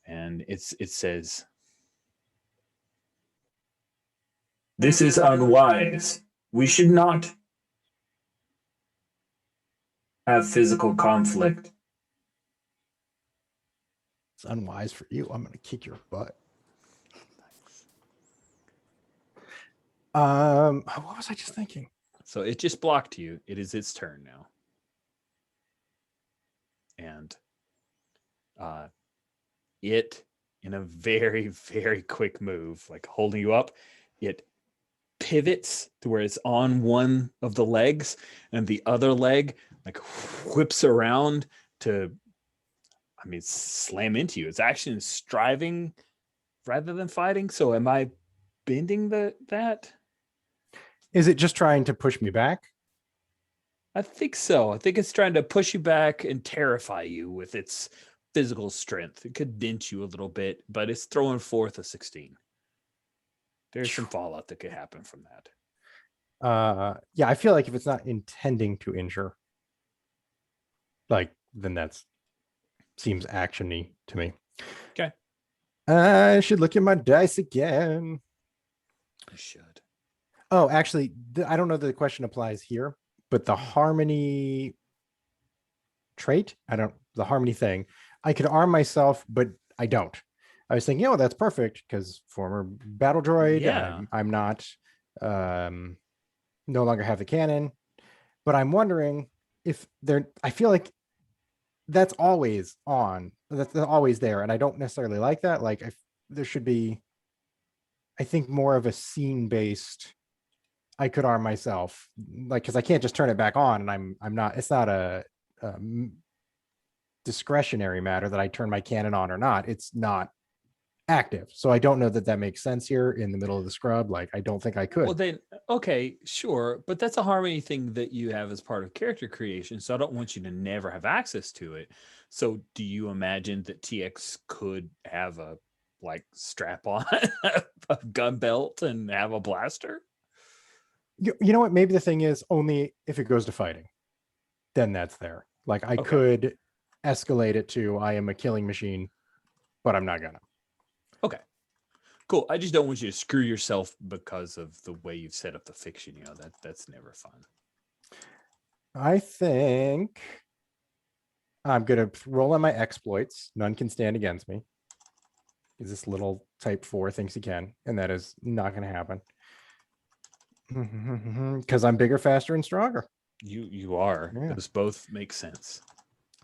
And it says, "This is unwise. We should not have physical conflict." It's unwise for you. I'm gonna kick your butt. What was I just thinking? So it just blocked you. It is its turn now. And it, in a very, very quick move, like holding you up, it pivots to where it's on one of the legs, and the other leg like whips around to, I mean, slam into you. It's actually striving rather than fighting. So am I bending that? Is it just trying to push me back? I think so. I think it's trying to push you back and terrify you with its physical strength. It could dent you a little bit, but it's throwing forth a 16. There's some fallout that could happen from that. Yeah, I feel like if it's not intending to injure, like, then that's seems actiony to me. Okay. I should look at my dice again. You should. Oh, actually, I don't know that the question applies here, but the harmony trait, the harmony thing, I could arm myself, but I don't. I was thinking, that's perfect because former battle droid. Yeah. I'm not, no longer have the cannon, but I'm wondering if I feel like that's always on. That's always there, and I don't necessarily like that. Like, there should be, I think, more of a scene-based. I could arm myself, like, because I can't just turn it back on, and I'm not. It's not a discretionary matter that I turn my cannon on or not. It's not active, so I don't know that makes sense here in the middle of the scrub. Like, I don't think I could. Well, then, okay, sure, but that's a harmony thing that you have as part of character creation, so I don't want you to never have access to it. So do you imagine that TX could have a like strap on a gun belt and have a blaster? You know what? Maybe the thing is only if it goes to fighting, then that's there. Like, I could escalate it to I am a killing machine, but I'm not gonna. Okay, cool. I just don't want you to screw yourself because of the way you've set up the fiction. You know, that's never fun. I think I'm gonna roll on my exploits. None can stand against me. Is this little type 4 thinks he can, and that is not gonna happen. Because I'm bigger, faster, and stronger. You are. Yeah. Those both make sense.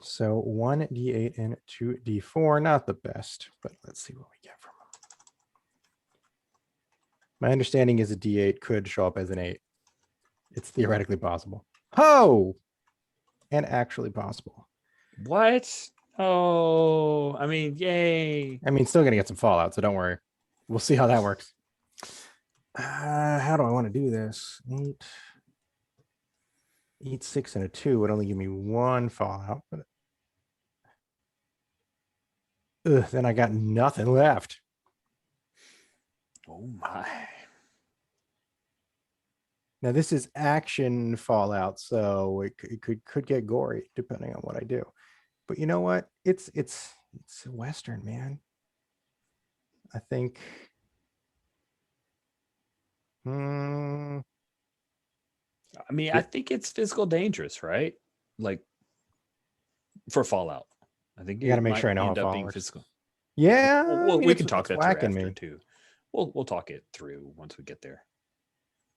So 1d8 and 2d4, not the best, but let's see what we get from them. My understanding is a d8 could show up as an 8. It's theoretically possible. Oh! And actually possible. What? Oh, I mean, yay. I mean, still going to get some fallout, so don't worry. We'll see how that works. How do I want to do this? 8, 6, and a 2 would only give me 1 fallout. But then I got nothing left. Oh my. Now this is action fallout, so it could get gory depending on what I do. But you know what? It's a Western, man. I think. I mean, I think it's physical dangerous, right? Like for Fallout. I think you got to make sure I know how end up Fallout being works. physical. Yeah, Well, we can talk that through whacking after me. too. We'll talk it through once we get there.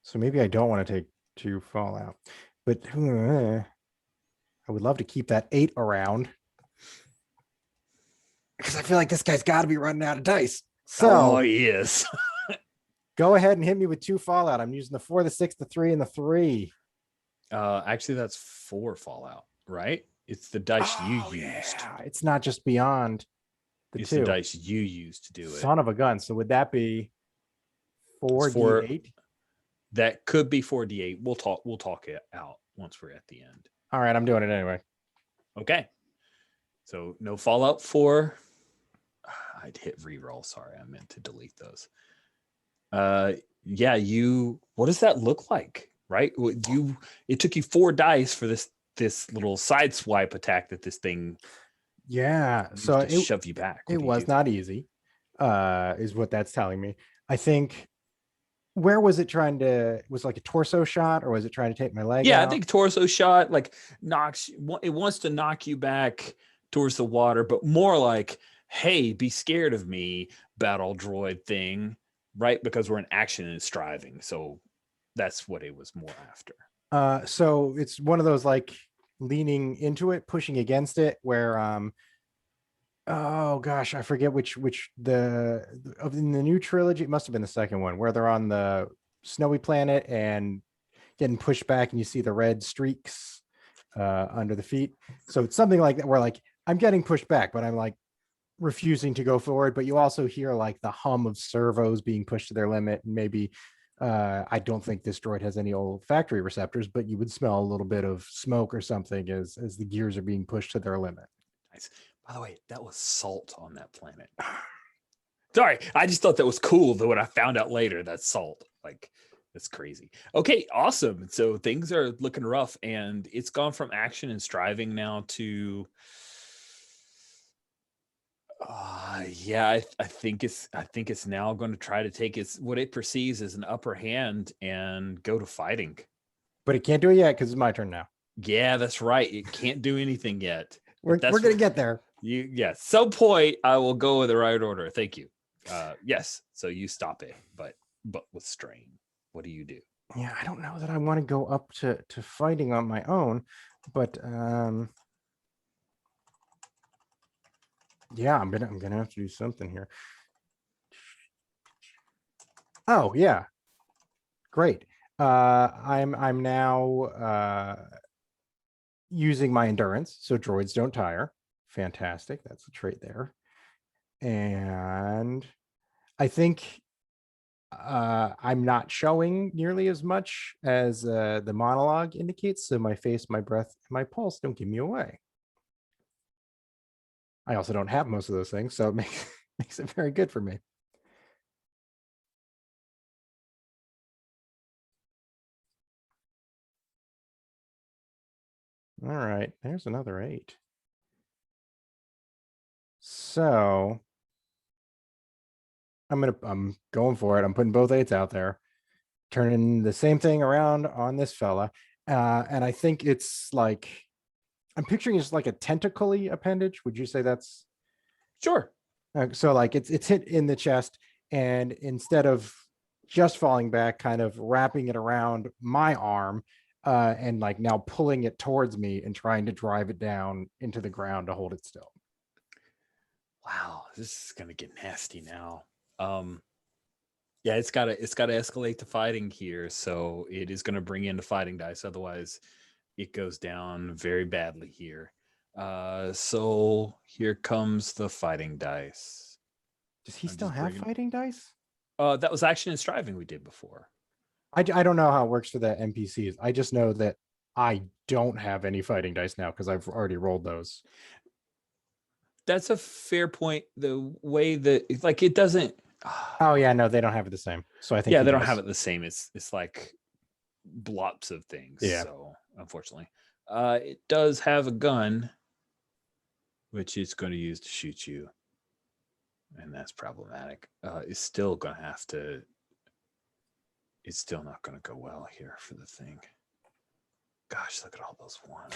So maybe I don't want to take 2 fallout, but I would love to keep that 8 around because I feel like this guy's got to be running out of dice. So he is. go ahead and hit me with 2 fallout. I'm using the 4, the 6, the 3, and the 3. Actually, that's 4 Fallout, right? It's the dice you used. Yeah. It's not just beyond the It's 2. the dice you used to do it. Son of a gun. So would that be 4d8? That could be 4d8. We'll talk it out once we're at the end. All right, I'm doing it anyway. Okay. So no Fallout 4. I'd hit reroll. Sorry, I meant to delete those. Yeah, what does that look like? Right? It took you 4 dice for this little side swipe attack that this thing so to shove you back. It was not easy, is what that's telling me. I think. Where was it trying to? Was it like a torso shot, or was it trying to take my leg? Yeah, out? I think torso shot like it wants to knock you back towards the water, but more like, hey, be scared of me, battle droid thing, right? Because we're in action and striving, so that's what it was more after. So it's one of those like leaning into it, pushing against it, where oh gosh, I forget which in the new trilogy, it must have been the second one, where they're on the snowy planet and getting pushed back and you see the red streaks under the feet. So it's something like that where like I'm getting pushed back, but I'm like refusing to go forward. But you also hear like the hum of servos being pushed to their limit. And maybe I don't think this droid has any olfactory receptors, but you would smell a little bit of smoke or something as the gears are being pushed to their limit. Nice. By the way, that was salt on that planet. Sorry, I just thought that was cool. Though when I found out later, that's salt. Like, that's crazy. Okay, awesome. So things are looking rough, and it's gone from action and striving now to. Yeah, I think it's now going to try to take what it perceives as an upper hand and go to fighting. But it can't do it yet because it's my turn now. Yeah, that's right. It can't do anything yet. We're gonna get there. Yes. Some point I will go in the right order. Thank you. Yes. So you stop it, but with strain. What do you do? Yeah, I don't know that I want to go up to fighting on my own, but yeah, I'm gonna have to do something here. Oh yeah, great. I'm now using my endurance, so droids don't tire. Fantastic. That's a trait there. And I think I'm not showing nearly as much as the monologue indicates. So my face, my breath, and my pulse don't give me away. I also don't have most of those things, so it makes it very good for me. All right, there's another 8. So I'm going for it. I'm putting both 8s out there, turning the same thing around on this fella. And I think it's like, I'm picturing it's like a tentacly appendage. Would you say that's? Sure. So like it's hit in the chest, and instead of just falling back, kind of wrapping it around my arm, and like now pulling it towards me and trying to drive it down into the ground to hold it still. Wow, this is gonna get nasty now. Yeah, it's gotta escalate to fighting here, so it is gonna bring in the fighting dice. Otherwise, it goes down very badly here. So here comes the fighting dice. Does he I'm still just have bringing- fighting dice? That was action and striving we did before. I don't know how it works for the NPCs. I just know that I don't have any fighting dice now because I've already rolled those. That's a fair point. The way that it doesn't. Oh yeah, no, they don't have it the same. So I think Yeah, he they don't does. have it the same. It's like blops of things. Yeah. So unfortunately, it does have a gun, which it's going to use to shoot you, and that's problematic. It's still going to have to. It's still not going to go well here for the thing. Gosh, look at all those ones.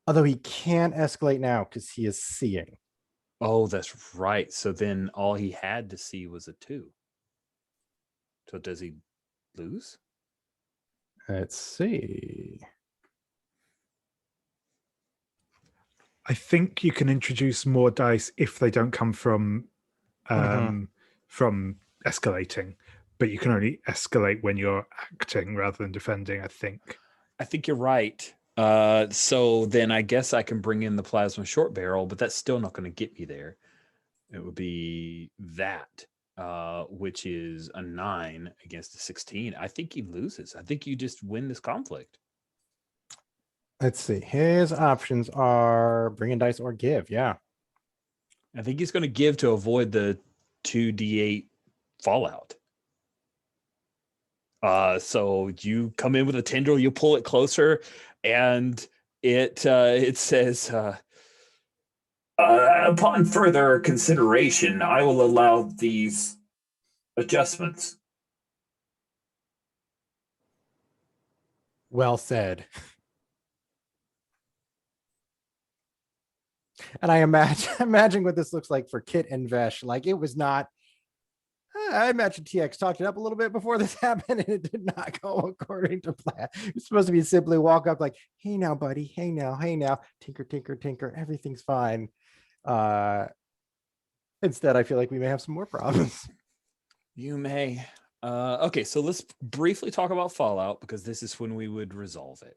Although he can't escalate now because he is seeing. Oh, that's right. So then all he had to see was a 2. So does he lose? Let's see. I think you can introduce more dice if they don't come from escalating, but you can only escalate when you're acting rather than defending, I think. I think you're right. So then I guess I can bring in the plasma short barrel, but that's still not going to get me there. It would be that, which is a 9 against a 16. I think he loses. I think you just win this conflict. Let's see. His options are bring in dice or give. Yeah. I think he's going to give to avoid the 2d8 fallout. So you come in with a tendril, you pull it closer, and it says, upon further consideration, I will allow these adjustments. Well said. And I imagine what this looks like for Kit and Vesh. Like it was not. I imagine TX talked it up a little bit before this happened, and it did not go according to plan. It's supposed to be simply walk up like, "Hey now, buddy. Hey now. Hey now. Tinker, tinker, tinker. Everything's fine." Instead, I feel like we may have some more problems. You may. Okay, so let's briefly talk about Fallout because this is when we would resolve it.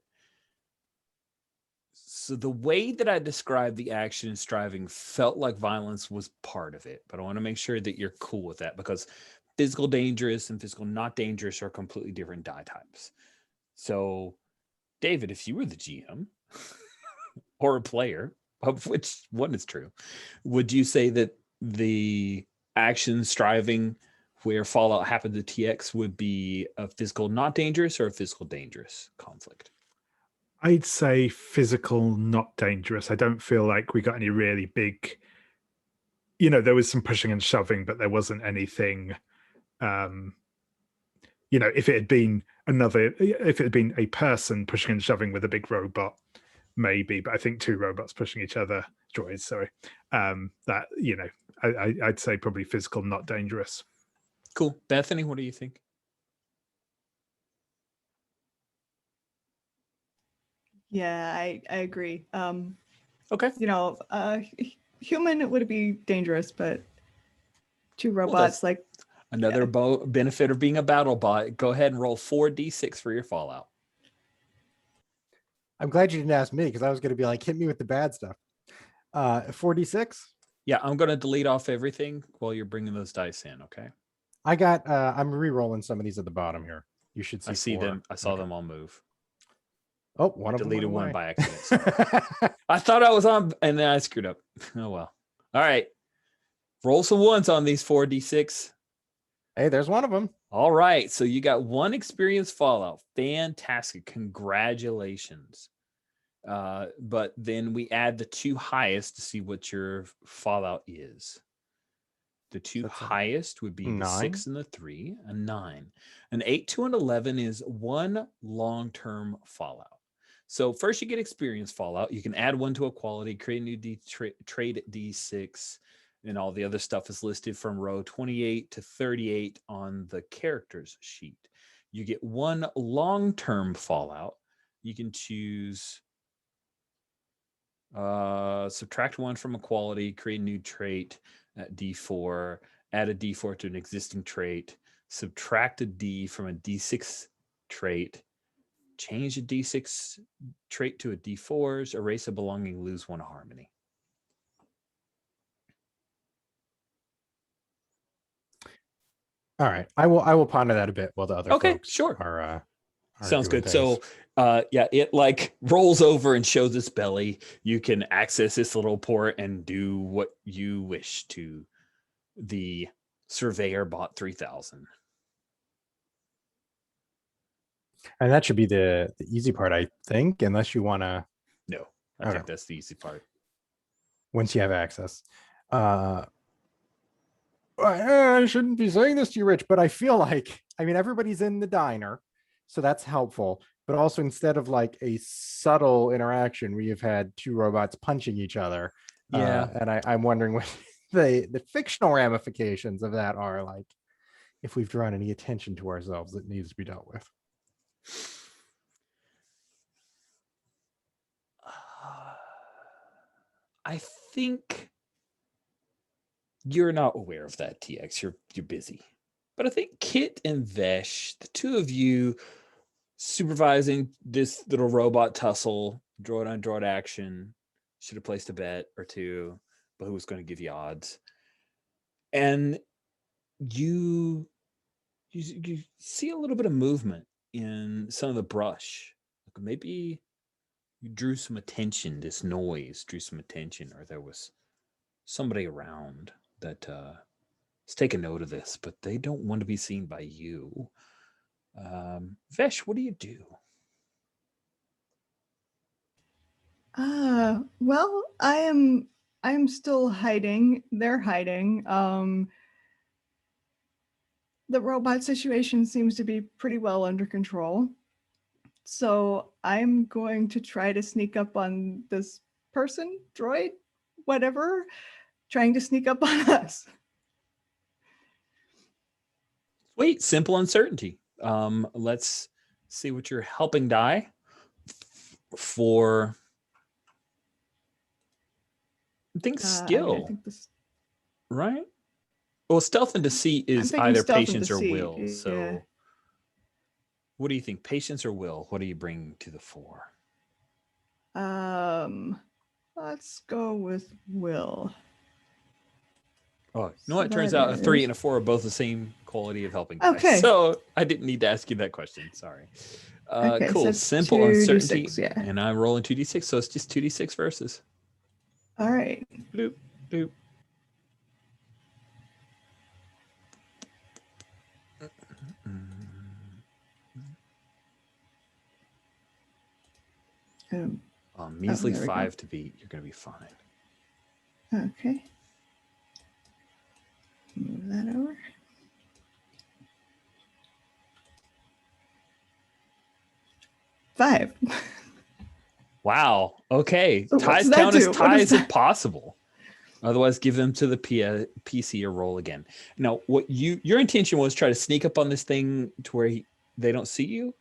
So the way that I described the action and striving felt like violence was part of it, but I want to make sure that you're cool with that because physical dangerous and physical not dangerous are completely different die types. So, David, if you were the GM or a player, of which one is true, would you say that the action striving where Fallout happened to TX would be a physical not dangerous or a physical dangerous conflict? I'd say physical, not dangerous. I don't feel like we got any really big, there was some pushing and shoving, but there wasn't anything, if it had been a person pushing and shoving with a big robot, maybe, but I think 2 robots pushing each other, droids, sorry, I'd say probably physical, not dangerous. Cool. Bethany, what do you think? Yeah, I agree. Okay. Human would be dangerous, but 2 robots, another benefit of being a battle bot. Go ahead and roll 4d6 for your Fallout. I'm glad you didn't ask me because I was going to be like, hit me with the bad stuff. 4d6. Yeah, I'm going to delete off everything while you're bringing those dice in. Okay. I'm re-rolling some of these at the bottom here. You should see. I see 4. them. I saw them all move. Oh, one of them deleted one away. by accident. I thought I was on, and then I screwed up. Oh well. All right. Roll some ones on these 4d6. Hey, there's one of them. All right. So you got 1 experience Fallout. Fantastic. Congratulations. But then we add the 2 highest to see what your Fallout is. The 2 highest would be 9. The 6 and the 3, a 9. An 8, 2, and 11 is 1 long-term Fallout. So first you get experience Fallout. You can add 1 to a quality, create a new trade at D6. And all the other stuff is listed from row 28 to 38 on the characters sheet. You get one long-term fallout. You can choose subtract 1 from a quality, create a new trait at D4, add a D4 to an existing trait, subtract a D from a D6 trait, change a D6 trait to a D4's, erase a belonging, lose 1 harmony. All right, I will ponder that a bit while the other folks sure. are Sounds doing good. things. So yeah, it like rolls over and shows its belly. You can access this little port and do what you wish to the Surveyor Bot 3000. And that should be the easy part, I think, unless you want to. No, I think that's the easy part. Once you have access. I shouldn't be saying this to you, Rich, but I feel like, I mean, everybody's in the diner, so that's helpful. But also, instead of like a subtle interaction, we have had 2 robots punching each other. Yeah. And I'm wondering what the fictional ramifications of that are, like, if we've drawn any attention to ourselves that needs to be dealt with. I think you're not aware of that, TX. You're busy. But I think Kit and Vesh, the 2 of you supervising this little robot tussle, droid on droid action, should have placed a bet or 2, but who was going to give you odds? And you see a little bit of movement in some of the brush. Maybe you drew some attention. This noise drew some attention, or there was somebody around that is taking note of this, but they don't want to be seen by you. Vesh, what do you do? Well, I'm still hiding. They're hiding. The robot situation seems to be pretty well under control. So I'm going to try to sneak up on this person, droid, whatever, trying to sneak up on us. Sweet, simple uncertainty. Let's see what your helping die for. I think skill, I think this... right? Well, stealth and deceit is either patience or will. Yeah. So what do you think? Patience or will? What do you bring to the fore? Let's go with will. Oh, no, it turns out a 3 and a 4 are both the same quality of helping die. Okay. So I didn't need to ask you that question. Sorry. Okay, cool. so Simple 2d6, uncertainty. yeah. And I'm rolling 2d6. So it's just 2d6 versus. All right. Bloop, bloop. Measly 5 to beat. You're going to be fine. Okay. Move that over. Five. Wow. Okay. So Ties count as ties if possible. Otherwise, give them to the PC or roll again. Now, what your intention was try to sneak up on this thing to where they don't see you?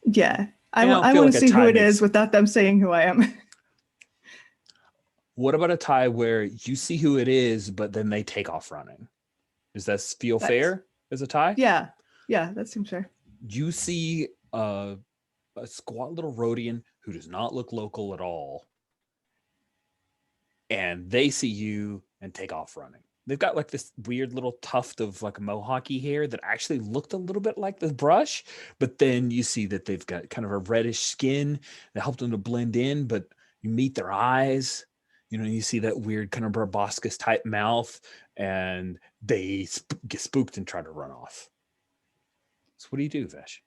Yeah. I want to see who it is without them saying who I am. What about a tie where you see who it is, but then they take off running? Does that feel fair as a tie? Yeah. Yeah, that seems fair. You see a squat little Rhodian who does not look local at all. And they see you and take off running. They've got like this weird little tuft of like mohawky hair that actually looked a little bit like the brush, but then you see that they've got kind of a reddish skin that helped them to blend in, but you meet their eyes, you see that weird kind of proboscis type mouth, and they get spooked and try to run off. So what do you do, Vesh?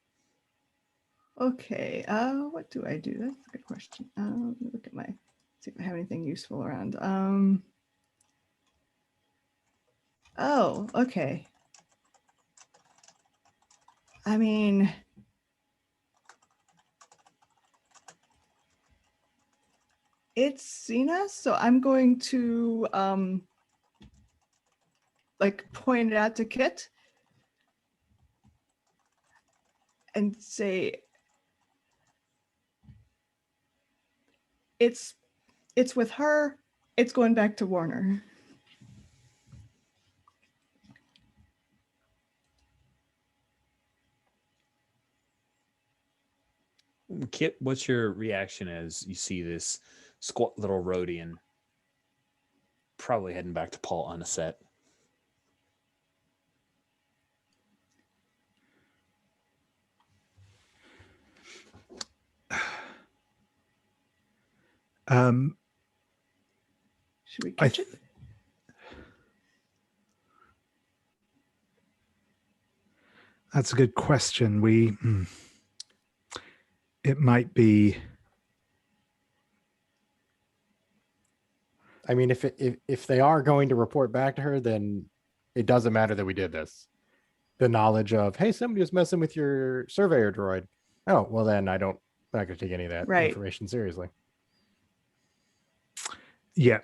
Okay, what do I do? That's a good question. Let me look at see if I have anything useful around. Oh, okay. I mean, it's seen us, so I'm going to like point it out to Kit and say, it's with her. It's going back to Warner. Kit, what's your reaction as you see this squat little Rhodian probably heading back to Paul on a set? Should we catch it? That's a good question. It might be. I mean, if they are going to report back to her, then it doesn't matter that we did this. The knowledge of, hey, somebody was messing with your surveyor droid. Oh, well, then I'm not going to take any of that information seriously. Yeah.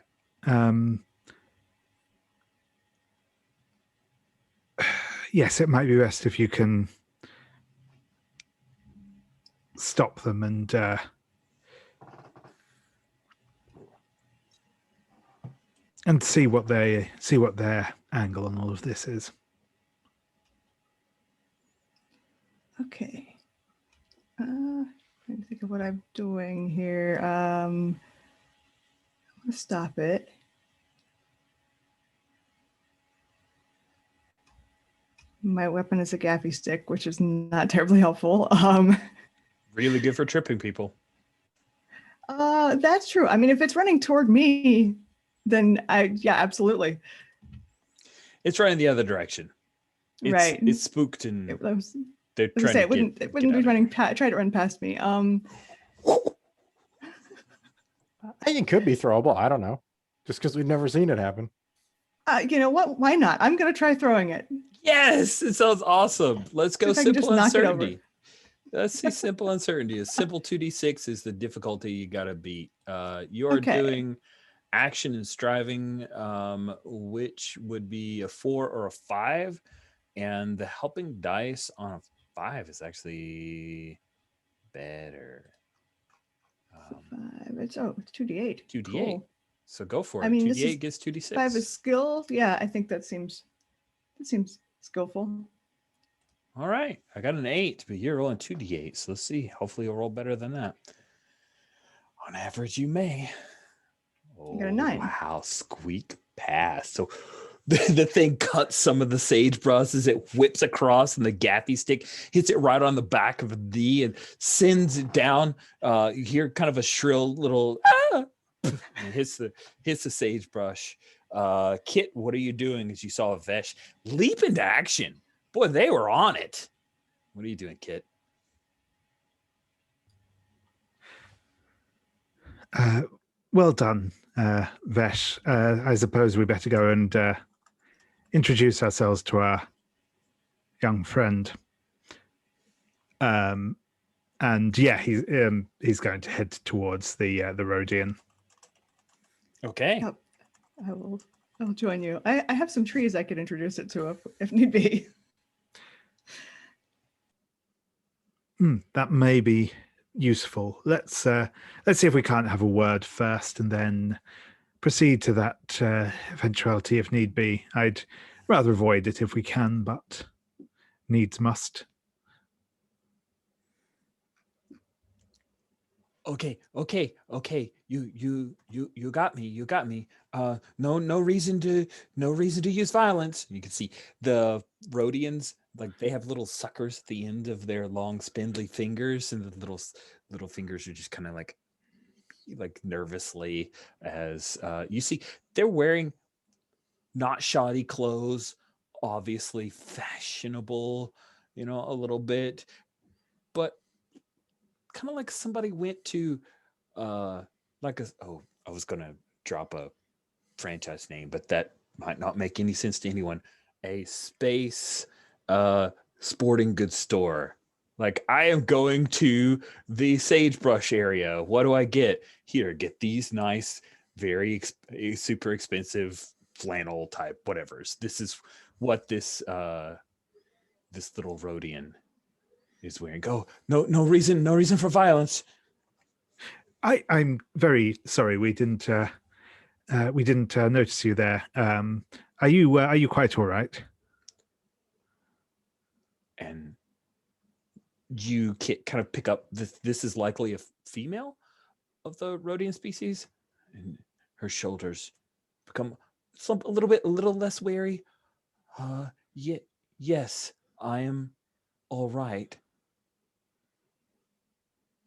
Yes, it might be best if you can stop them and see what their angle on all of this is. Okay. Trying to think of what I'm doing here. I'm gonna stop it. My weapon is a gaffy stick, which is not terribly helpful. Really good for tripping people. That's true. I mean, if it's running toward me, then yeah, absolutely. It's running the other direction. Right. It's spooked and they're trying to say it wouldn't be running. Try to run past me. I think it could be throwable. I don't know. Just because we've never seen it happen. You know what? Why not? I'm gonna try throwing it. Yes, it sounds awesome. Let's go simple uncertainty. Let's see simple uncertainty. A simple 2d6 is the difficulty you got to beat. You're doing action and striving, which would be a 4 or a 5. And the helping dice on a 5 is actually better. 5. It's 2d8. 2d8. Cool. So go for it. I mean, 2d8 gets 2d6. 5 is skill. Yeah, I think that seems skillful. All right. I got an 8, but you're rolling 2d8. So let's see. Hopefully you'll roll better than that. On average, you may. You got a 9. Wow. Squeak pass. So the thing cuts some of the sagebrush as it whips across, and the gaffy stick hits it right on the back of the knee and sends it down. You hear kind of a shrill little and hits the sagebrush. Kit, what are you doing as you saw Vesh leap into action? Boy, they were on it. What are you doing, Kit? Well done, Vesh. I suppose we better go and introduce ourselves to our young friend. And yeah, he's going to head towards the Rhodian. Okay. I'll join you. I have some trees I could introduce it to if need be. That may be useful. Let's see if we can't have a word first and then proceed to that eventuality if need be. I'd rather avoid it if we can, but needs must. Okay. You got me. No reason to use violence. You can see the Rhodians, like they have little suckers at the end of their long spindly fingers, and the little fingers are just kind of like nervously as you see they're wearing not shoddy clothes, obviously fashionable, a little bit, but kind of like somebody went to I was gonna drop a franchise name, but that might not make any sense to anyone. A space sporting goods store. Like, I am going to the sagebrush area. What do I get? Here, get these nice, very super expensive flannel type whatever's. This is what this little Rhodian is wearing. Go, no reason for violence. I'm very sorry. We didn't notice you there. Are you quite all right? And you kind of pick up this is likely a female of the Rhodian species, and her shoulders become a little less wary. Yes, I am all right.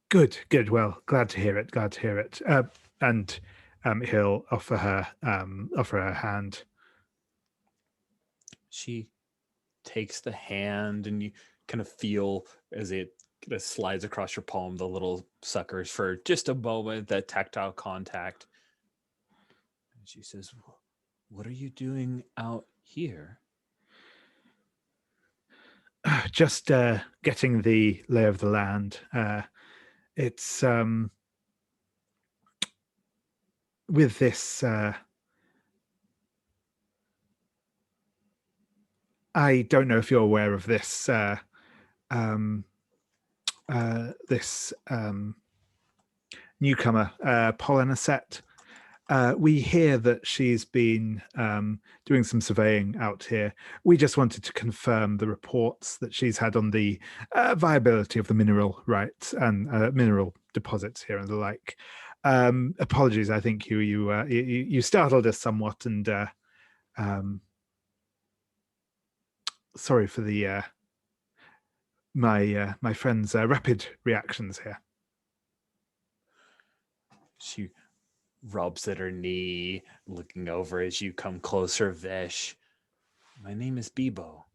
Good. Well, glad to hear it. And he'll offer her hand. She takes the hand, and you kind of feel as it kind of slides across your palm, the little suckers for just a moment, that tactile contact. And she says, "What are you doing out here?" Just getting the lay of the land. It's with this. I don't know if you're aware of this. This newcomer, Polinaset. We hear that she's been doing some surveying out here. We just wanted to confirm the reports that she's had on the viability of the mineral rights and mineral deposits here and the like. Apologies, I think you startled us somewhat, and sorry for the my friend's rapid reactions here. She rubs at her knee, looking over as you come closer. Vesh, my name is Bibo.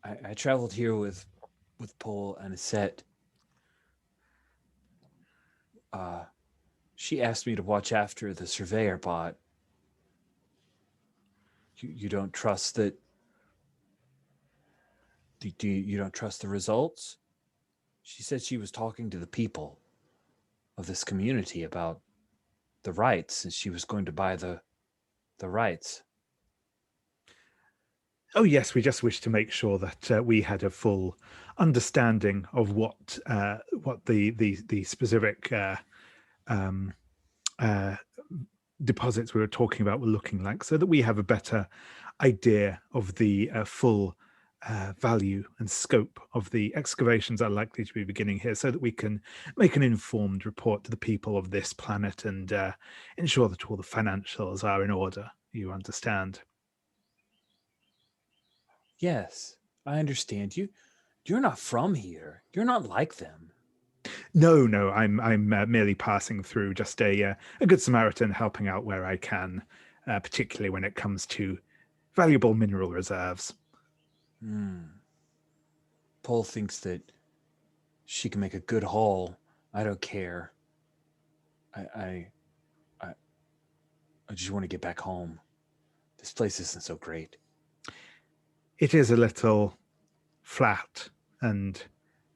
I traveled here with Pol and Aset. She asked me to watch after the surveyor bot. You don't trust that? You don't trust the results? She said she was talking to the people of this community about the rights, and she was going to buy the rights. Oh yes, we just wish to make sure that we had a full understanding of what the specific deposits we were talking about were looking like, so that we have a better idea of the full value and scope of the excavations that are likely to be beginning here, so that we can make an informed report to the people of this planet and ensure that all the financials are in order. You understand? Yes, I understand. You're not from here. You're not like them. No, I'm merely passing through, just a good Samaritan, helping out where I can, particularly when it comes to valuable mineral reserves. Pol thinks that she can make a good haul. I don't care. I just want to get back home. This place isn't so great. It is a little flat and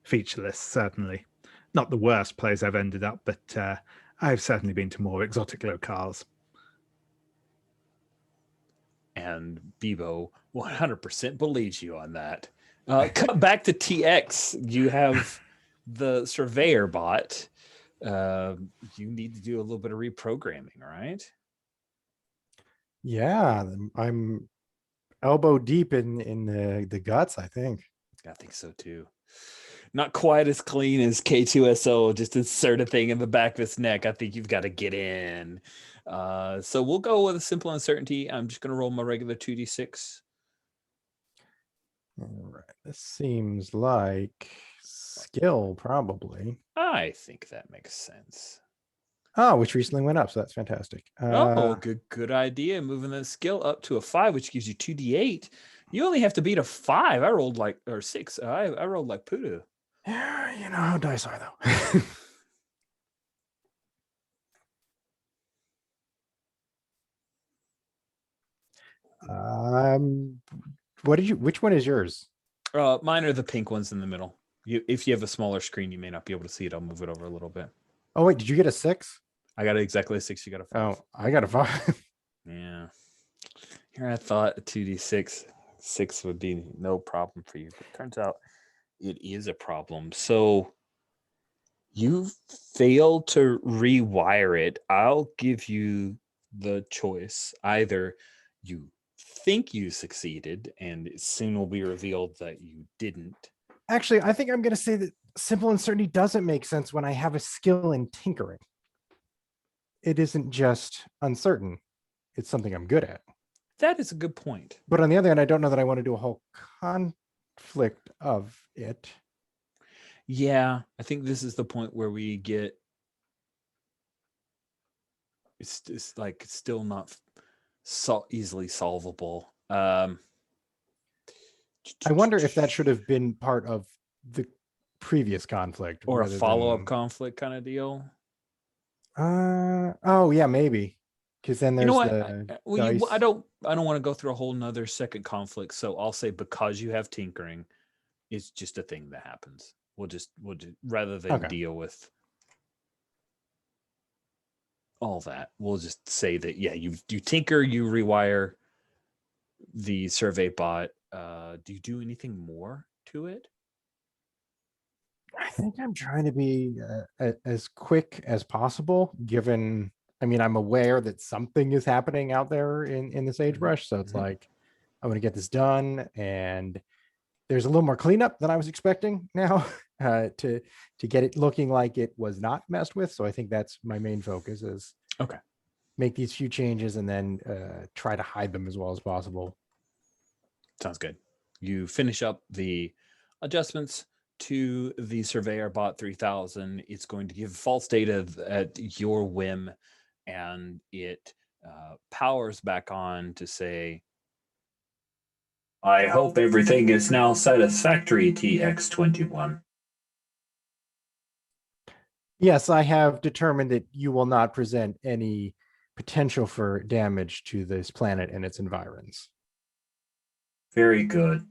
featureless, certainly. Not the worst place I've ended up, but I've certainly been to more exotic locales. And Bibo 100% believes you on that. Cut back to TX. You have the surveyor bot. You need to do a little bit of reprogramming, right? Yeah, I'm elbow deep in the guts, I think. I think so too. Not quite as clean as K2SO. Just insert a thing in the back of its neck. I think you've got to get in. So we'll go with a simple uncertainty. I'm just going to roll my regular 2d6. All right. This seems like skill, probably. I think that makes sense. Oh, which recently went up, so that's fantastic. Good idea. Moving the skill up to a 5, which gives you 2d8. You only have to beat a 5. I rolled like, or 6. I rolled like poodoo. Yeah, you know how dice are, though. Which one is yours? Mine are the pink ones in the middle. If you have a smaller screen, you may not be able to see it. I'll move it over a little bit. Oh, wait, did you get a 6? I got exactly a 6. You got a 5. Oh, I got a 5. Yeah. Here I thought a 2d6 6 would be no problem for you, but it turns out it is a problem. So you failed to rewire it. I'll give you the choice. Either you think you succeeded, and it soon will be revealed that you didn't. Actually, I think I'm going to say that simple uncertainty doesn't make sense when I have a skill in tinkering. It isn't just uncertain. It's something I'm good at. That is a good point. But on the other hand, I don't know that I want to do a whole conflict of it. Yeah, I think this is the point where we get it's like still not easily solvable. I wonder if that should have been part of the previous conflict or a rather follow-up than- conflict kind of deal. Oh yeah, maybe. Because then there's You know what? dice. I don't want to go through a whole nother second conflict. So I'll say because you have tinkering, it's just a thing that happens. We'll just rather than Okay. deal with all that, we'll just say that you tinker, you rewire the survey bot. Do you do anything more to it? I think I'm trying to be as quick as possible, given, I mean, I'm aware that something is happening out there in the sagebrush. So it's like, I want to get this done. And there's a little more cleanup than I was expecting now to get it looking like it was not messed with. So I think that's my main focus is Okay. Make these few changes and then try to hide them as well as possible. Sounds good. You finish up the adjustments to the Surveyor Bot 3000. It's going to give false data at your whim, and it powers back on to say, I hope everything is now satisfactory, TX21. Yes, I have determined that you will not present any potential for damage to this planet and its environs. Very good.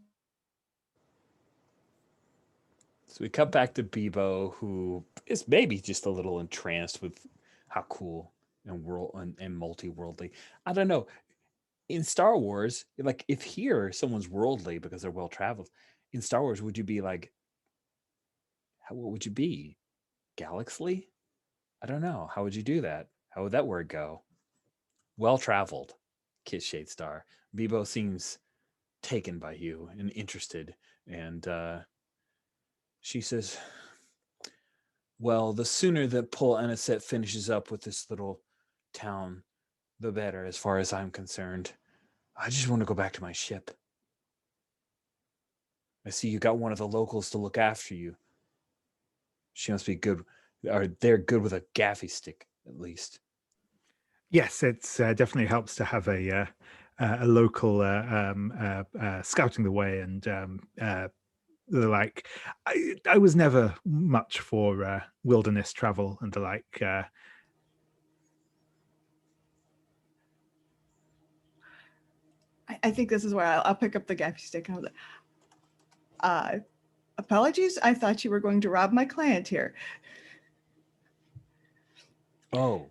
So we cut back to Bebo, who is maybe just a little entranced with how cool and multi-worldly. I don't know. In Star Wars, like if here someone's worldly because they're well traveled, in Star Wars, would you be like, what would you be? Galaxy? I don't know. How would you do that? How would that word go? Well traveled, Kit Shadestar. Bebo seems taken by you and interested, and she says, well, the sooner that Pol Aniset finishes up with this little town, the better, as far as I'm concerned. I just want to go back to my ship. I see you got one of the locals to look after you. She must be good, or they're good with a gaffy stick, at least. Yes, it's definitely helps to have a local scouting the way and the like. I was never much for wilderness travel and the like. I think this is where I'll pick up the gaffy stick. And I'll say, apologies, I thought you were going to rob my client here. Oh,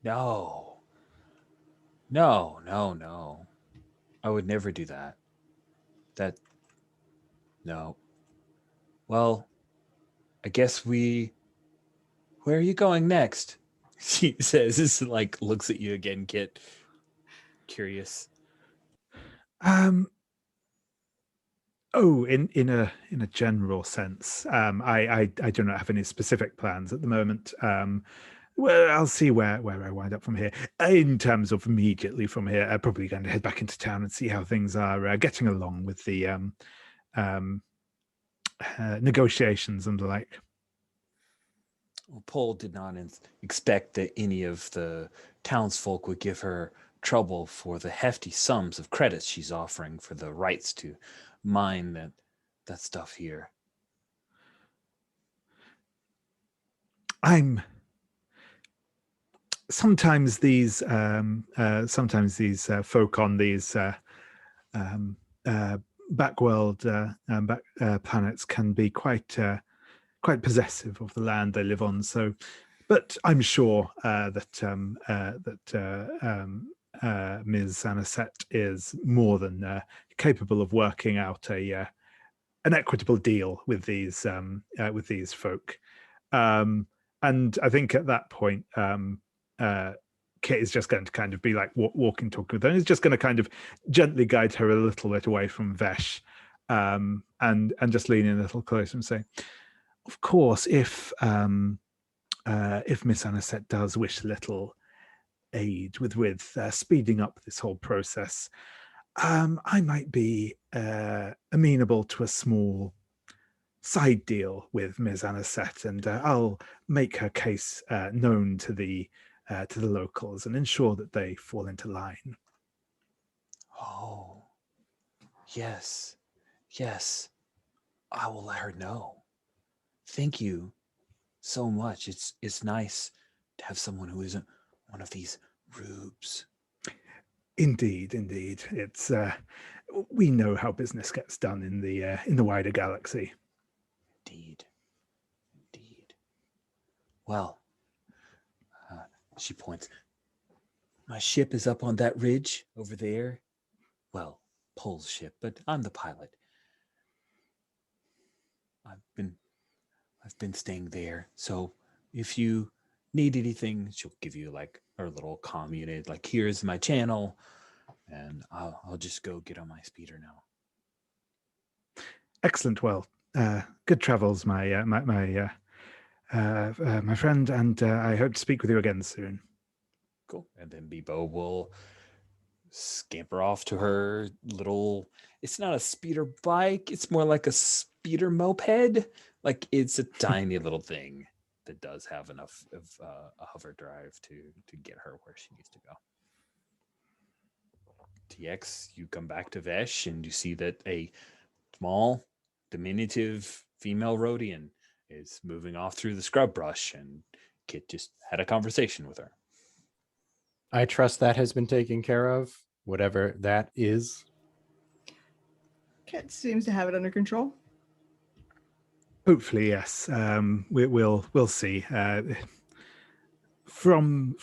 no. I would never do that. No. Well, I guess where are you going next? She says, this like looks at you again, Kit. Curious. Oh, in a general sense, I do not have any specific plans at the moment. Well, I'll see where I wind up from here. In terms of immediately from here, I'm probably going to head back into town and see how things are getting along with the negotiations and the like. Well, Pol did not expect that any of the townsfolk would give her trouble for the hefty sums of credits she's offering for the rights to mine that stuff here. Sometimes these folk on these backworld planets can be quite possessive of the land they live on. So, but I'm sure that Ms. Anisette is more than capable of working out an equitable deal with these folk. And I think at that point, Kit is just going to kind of be like walking, talking with her. And he's just going to kind of gently guide her a little bit away from Vesh, and just lean in a little closer and say, "Of course, if Miss Anisette does wish a little aid with speeding up this whole process, I might be amenable to a small side deal with Ms. Anisette, and I'll make her case known to the locals and ensure that they fall into line." Oh, yes, I will let her know. Thank you so much. It's nice to have someone who isn't one of these rubes. Indeed. It's we know how business gets done in the wider galaxy. Indeed. Well, she points. My ship is up on that ridge over there. Well, Pole's ship, but I'm the pilot. I've been staying there. So if you need anything, she'll give you like her little comm unit. Like, here's my channel, and I'll just go get on my speeder now. Excellent. Well, good travels, my friend, and I hope to speak with you again soon. Cool. And then Bebo will scamper off to her little, it's not a speeder bike, it's more like a speeder moped. Like, it's a tiny little thing that does have enough of a hover drive to get her where she needs to go. TX, you come back to Vesh and you see that a small, diminutive female Rhodian is moving off through the scrub brush, and Kit just had a conversation with her. I trust that has been taken care of, whatever that is. Kit seems to have it under control. Hopefully, yes. We'll see. From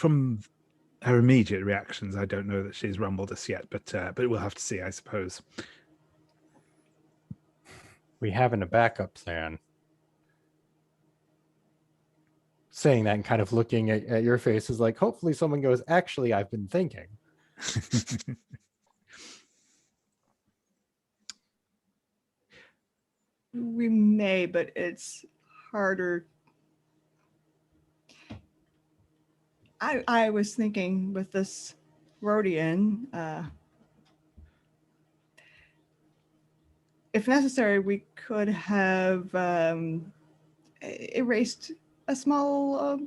her immediate reactions, I don't know that she's rumbled us yet, but we'll have to see, I suppose. We haven't a backup plan. Saying that and kind of looking at your face is like, hopefully someone goes, actually, I've been thinking. We may, but it's harder. I was thinking with this Rhodian, if necessary, we could have erased a small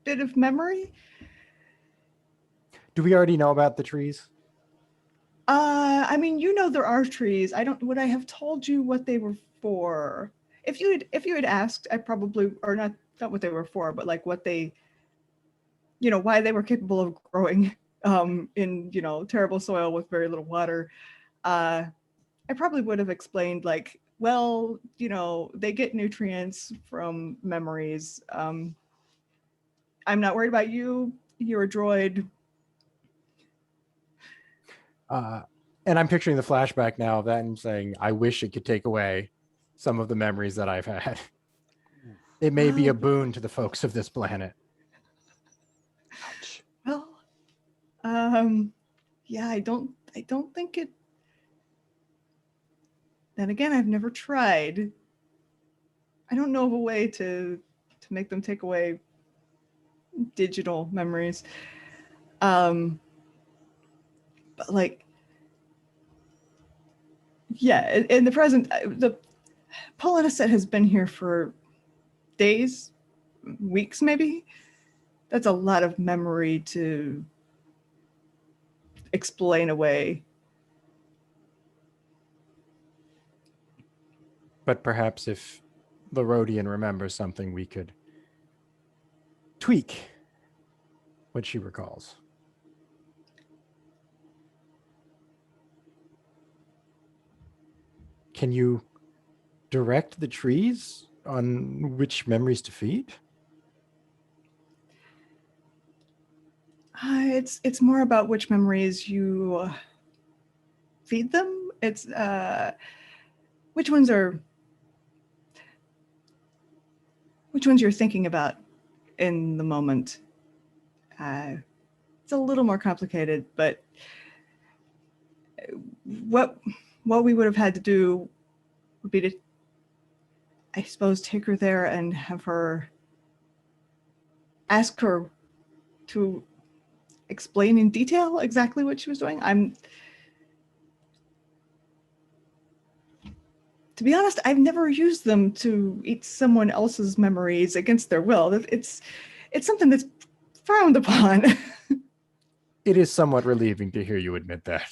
bit of memory. Do we already know about the trees? I mean, you know there are trees. Would I have told you what they were for? If you had asked, I probably, or not what they were for, but like what they, why they were capable of growing in, terrible soil with very little water. I probably would have explained like, well, they get nutrients from memories. I'm not worried about you. You're a droid. And I'm picturing the flashback now of that and saying, I wish it could take away some of the memories that I've had. It may be a boon to the folks of this planet. Well, yeah, I don't think it. Then again, I've never tried. I don't know of a way to make them take away digital memories. But like, yeah, in the present, the Polynicet has been here for days, weeks, maybe. That's a lot of memory to explain away. But perhaps if the Rhodian remembers something, we could tweak what she recalls. Can you direct the trees on which memories to feed? It's more about which memories you feed them. It's which ones you're thinking about in the moment. It's a little more complicated, but what we would have had to do would be to, I suppose, take her there and have her ask her to explain in detail exactly what she was doing. To be honest, I've never used them to eat someone else's memories against their will. It's something that's frowned upon. It is somewhat relieving to hear you admit that.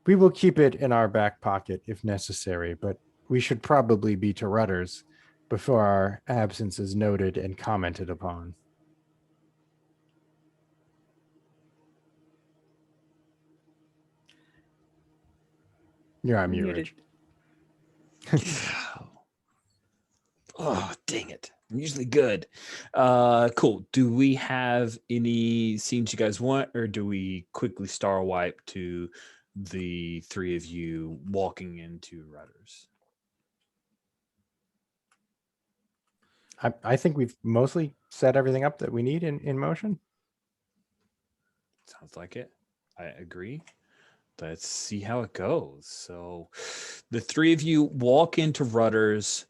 We will keep it in our back pocket if necessary, but we should probably be to Rutter's before our absence is noted and commented upon. You're on mute, Muted. Rich. Oh, dang it. I'm usually good. Cool. Do we have any scenes you guys want, or do we quickly star wipe to the three of you walking into Rudders? I think we've mostly set everything up that we need in motion. Sounds like it. I agree. Let's see how it goes. So the three of you walk into Rudders,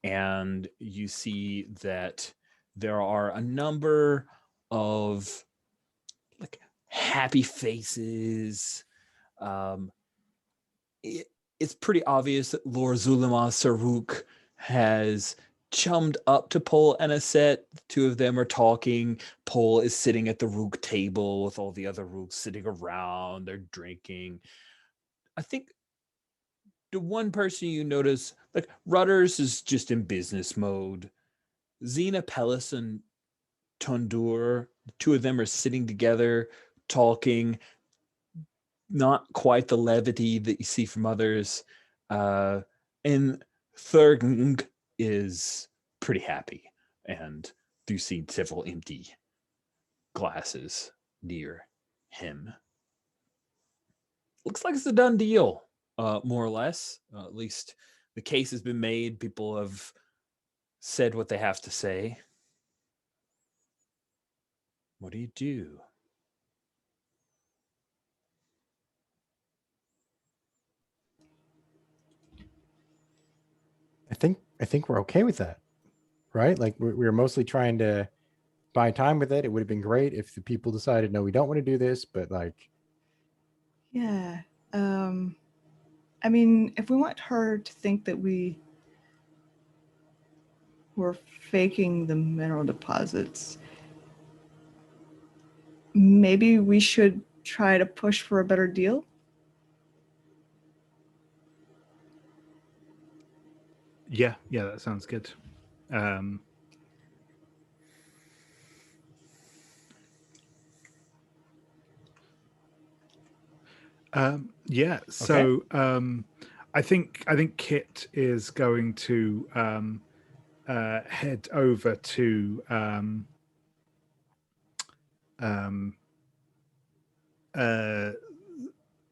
and you see that there are a number of like happy faces. It's pretty obvious that Lord Zulema Saruk has chummed up to Pol and Aset. The two of them are talking. Pol is sitting at the Rook table with all the other Rooks sitting around. They're drinking. I think the one person you notice, like Rudders is just in business mode. Xena, Pellis, and Tundur, the two of them are sitting together talking. Not quite the levity that you see from others. And Thurg is pretty happy. And you see several empty glasses near him. Looks like it's a done deal, more or less. At least the case has been made. People have said what they have to say. What do you do? I think we're okay with that, right? Like we were mostly trying to buy time with it. It would have been great if the people decided, no, we don't want to do this, but like, Yeah. I mean, if we want her to think that we were faking the mineral deposits, maybe we should try to push for a better deal. Yeah, that sounds good. Yeah, so I think Kit is going to head over to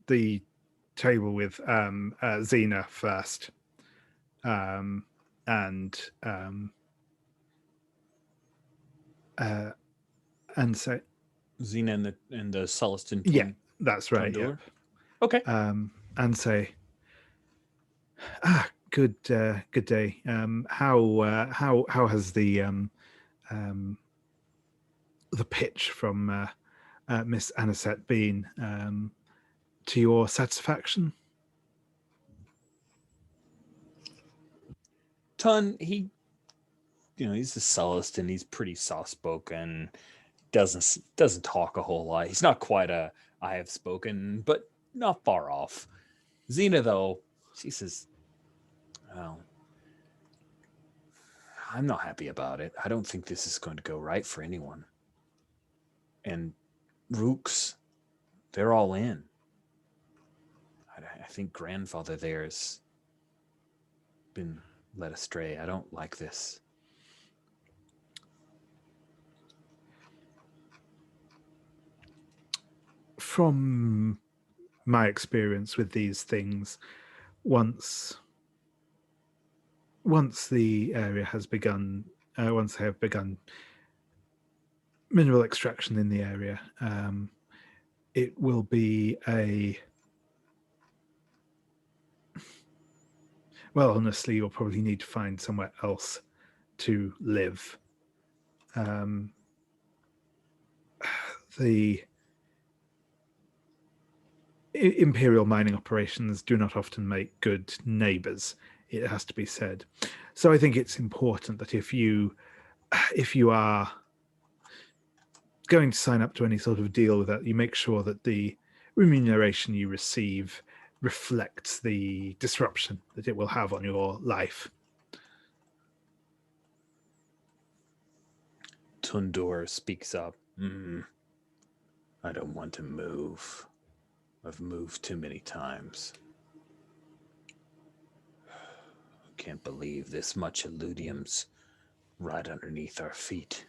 the table with Xena first, and say, Xena and the Celestin. Yeah, that's right. Tundur? Yeah. Okay. And say, good day. How has the pitch from Miss Anisette been to your satisfaction? Tun, he's a Celestin. He's pretty soft spoken. Doesn't talk a whole lot. He's not quite a I have spoken, but not far off. Xena, though, she says, "Well, I'm not happy about it. I don't think this is going to go right for anyone." And Rooks, they're all in. I think grandfather there's been led astray. I don't like this. from my experience with these things, once the area has begun, once they have begun mineral extraction in the area, it will be well, honestly, you'll probably need to find somewhere else to live. The imperial mining operations do not often make good neighbors, it has to be said. So I think it's important that if you are going to sign up to any sort of deal with that, you make sure that the remuneration you receive reflects the disruption that it will have on your life. Tundor speaks up. I don't want to move. I've moved too many times. Can't believe this much illudium's right underneath our feet.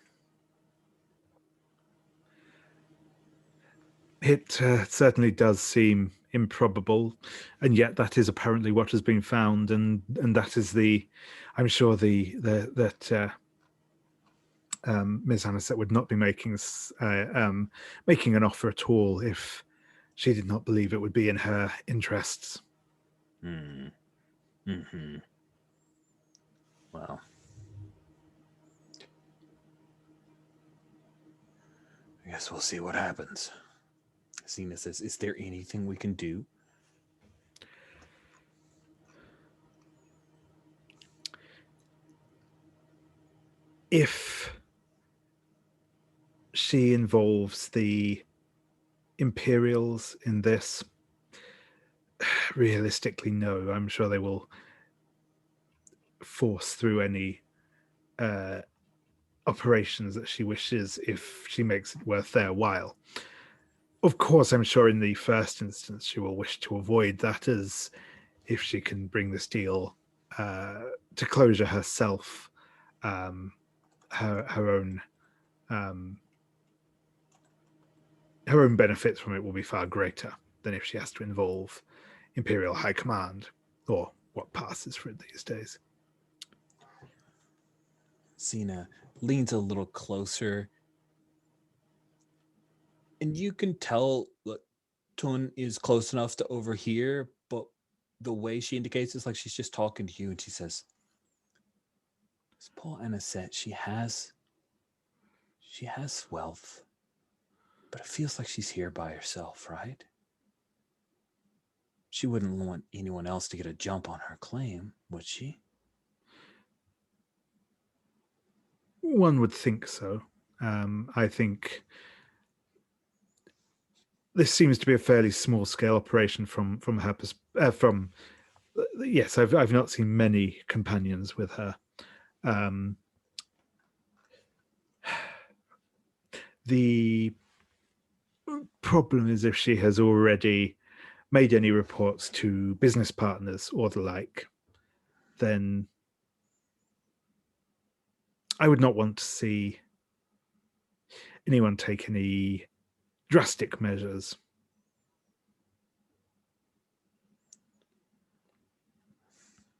It certainly does seem improbable, and yet that is apparently what has been found, and that is I'm sure that Ms. Anisette would not be making an offer at all if she did not believe it would be in her interests. Well, I guess we'll see what happens. Zena says, is there anything we can do? If she involves the Imperials in this, realistically, no. I'm sure they will force through any operations that she wishes if she makes it worth their while. Of course, I'm sure in the first instance she will wish to avoid that, as if she can bring this deal to closure herself, her own benefits from it will be far greater than if she has to involve Imperial High Command, or what passes for it these days. Zena leans a little closer, and you can tell that Tun is close enough to overhear, but the way she indicates is like she's just talking to you, and she says, Paul Anisette, she has wealth, but it feels like she's here by herself, right? She wouldn't want anyone else to get a jump on her claim, would she? One would think so. I think this seems to be a fairly small-scale operation from her perspective. Yes, I've not seen many companions with her. The problem is if she has already made any reports to business partners or the like, then I would not want to see anyone take any drastic measures.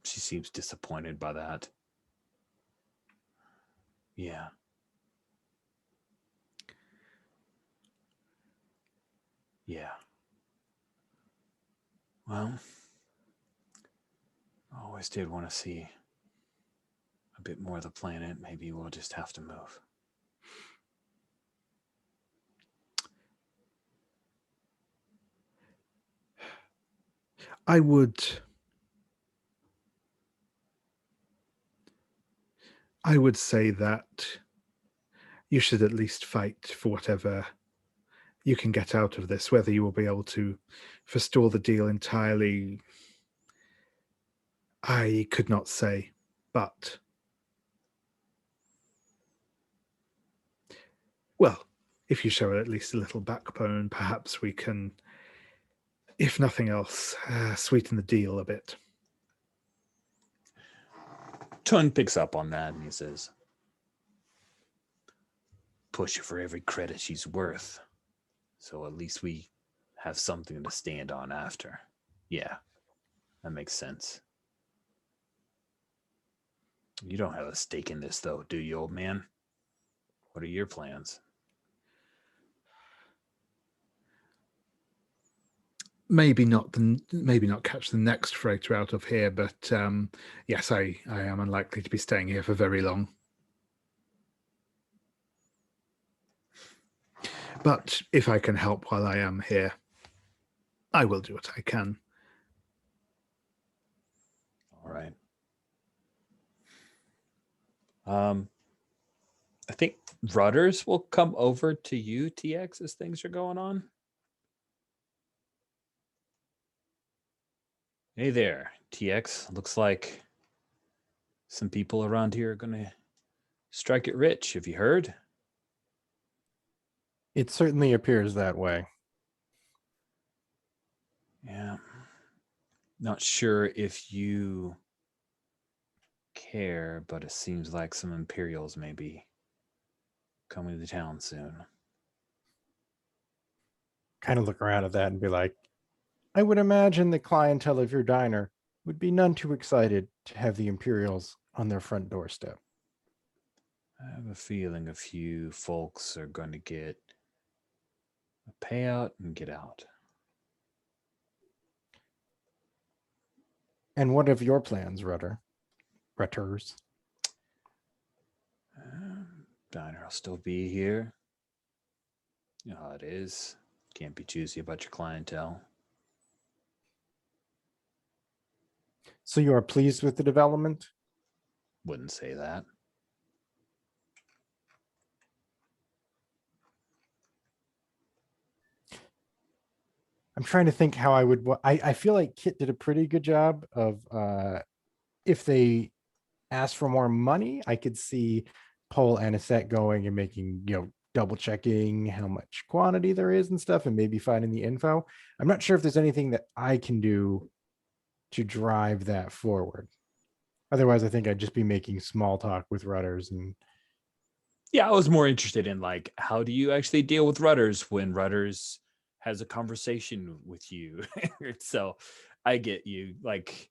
She seems disappointed by that. Yeah. Yeah. Well, I always did want to see a bit more of the planet. Maybe we'll just have to move. I would say that you should at least fight for whatever you can get out of this. Whether you will be able to forestall the deal entirely, I could not say, but well, if you show at least a little backbone, perhaps we can, if nothing else, sweeten the deal a bit. Tun picks up on that and he says, push her for every credit she's worth. So at least we have something to stand on after. Yeah, that makes sense. You don't have a stake in this, though, do you, old man? What are your plans? Maybe not catch the next freighter out of here, but yes, I am unlikely to be staying here for very long. But if I can help while I am here, I will do what I can. All right. I think Rudders will come over to you, TX, as things are going on. Hey there, TX. Looks like some people around here are going to strike it rich. Have you heard? It certainly appears that way. Yeah. Not sure if you care, but it seems like some Imperials may be coming to town soon. Kind of look around at that and be like, I would imagine the clientele of your diner would be none too excited to have the Imperials on their front doorstep. I have a feeling a few folks are going to get a payout and get out. And what of your plans, Rutters? Diner will still be here. You know how it is. Can't be choosy about your clientele. So you are pleased with the development? Wouldn't say that. I'm trying to think how I would. I feel like Kit did a pretty good job of. If they asked for more money, I could see Paul Anisette going and making, double checking how much quantity there is and stuff, and maybe finding the info. I'm not sure if there's anything that I can do to drive that forward. Otherwise, I think I'd just be making small talk with Rudders. And yeah, I was more interested in like, how do you actually deal with Rudders when Rudders has a conversation with you? So I get you. Like,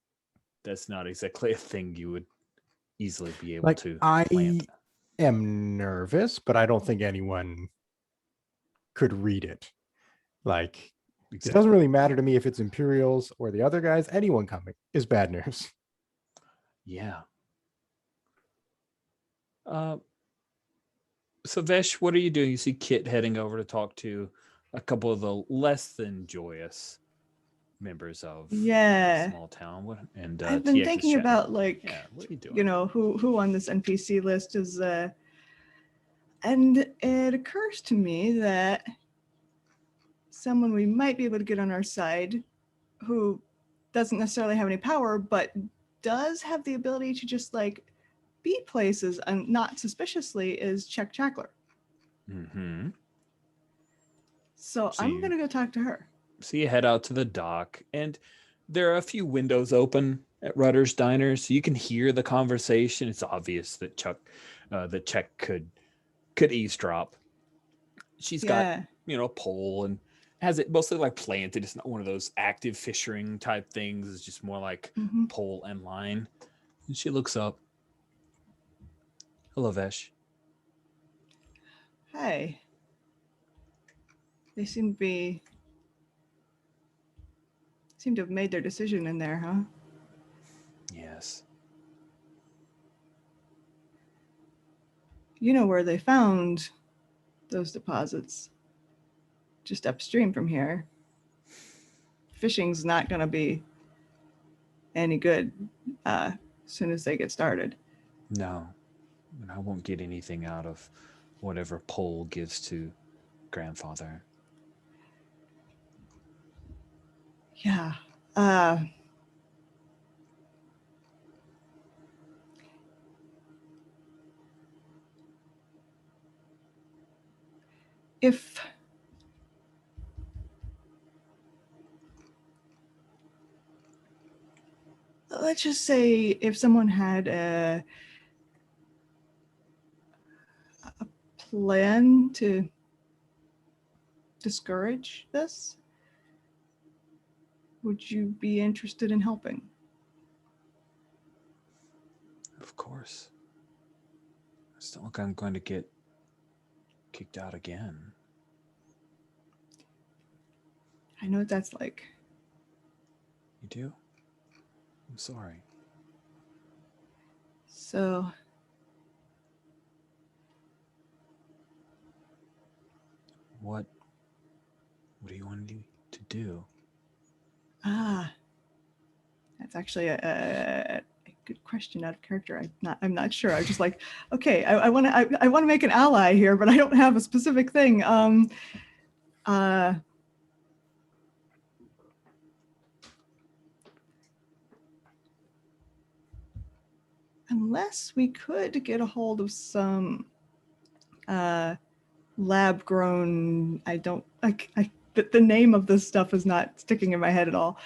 that's not exactly a thing you would easily be able to plant. am nervous, but I don't think anyone could read it. Like, exactly. It doesn't really matter to me if it's Imperials or the other guys. Anyone coming is bad news. Yeah. So Vesh, what are you doing? You see Kit heading over to talk to a couple of the less than joyous members of the small town. And I've been TX thinking about what are you doing? Who on this NPC list is and it occurs to me that someone we might be able to get on our side who doesn't necessarily have any power, but does have the ability to just like be places and not suspiciously is Check Chackler. Mm-hmm. So I'm going to go talk to her. So you head out to the dock, and there are a few windows open at Rudder's Diner, so you can hear the conversation. It's obvious that Check could eavesdrop. She's got a pole and has it mostly like planted. It's not one of those active fishing type things. It's just more like pole and line. And she looks up. Hello, Vesh. Hi. They seem to have made their decision in there, huh? Yes. You know where they found those deposits? Just upstream from here. Fishing's not going to be any good as soon as they get started. No. And I won't get anything out of whatever Pole gives to grandfather. Yeah. If let's just say if someone had a plan to discourage this, Would you be interested in helping? Of course. I just don't think I'm going to get kicked out again. I know what that's like. You do? I'm sorry. So, What do you want me to do? That's actually a good question out of character. I'm not sure. I'm just like, okay, I want to make an ally here, but I don't have a specific thing. Unless we could get a hold of some lab grown, the name of this stuff is not sticking in my head at all.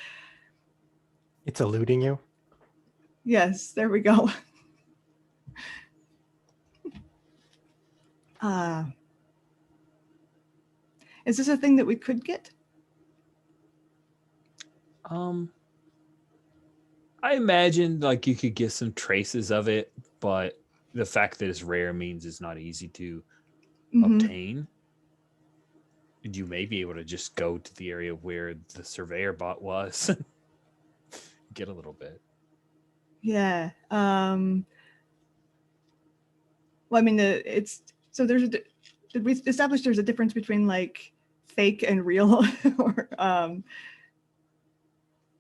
It's eluding you. Yes, there we go. Is this a thing that we could get? I imagine like you could get some traces of it, but the fact that it's rare means it's not easy to obtain. And you may be able to just go to the area where the surveyor bot was, get a little bit. Yeah. Well, I mean, it's so there's a. Did we establish there's a difference between like fake and real, or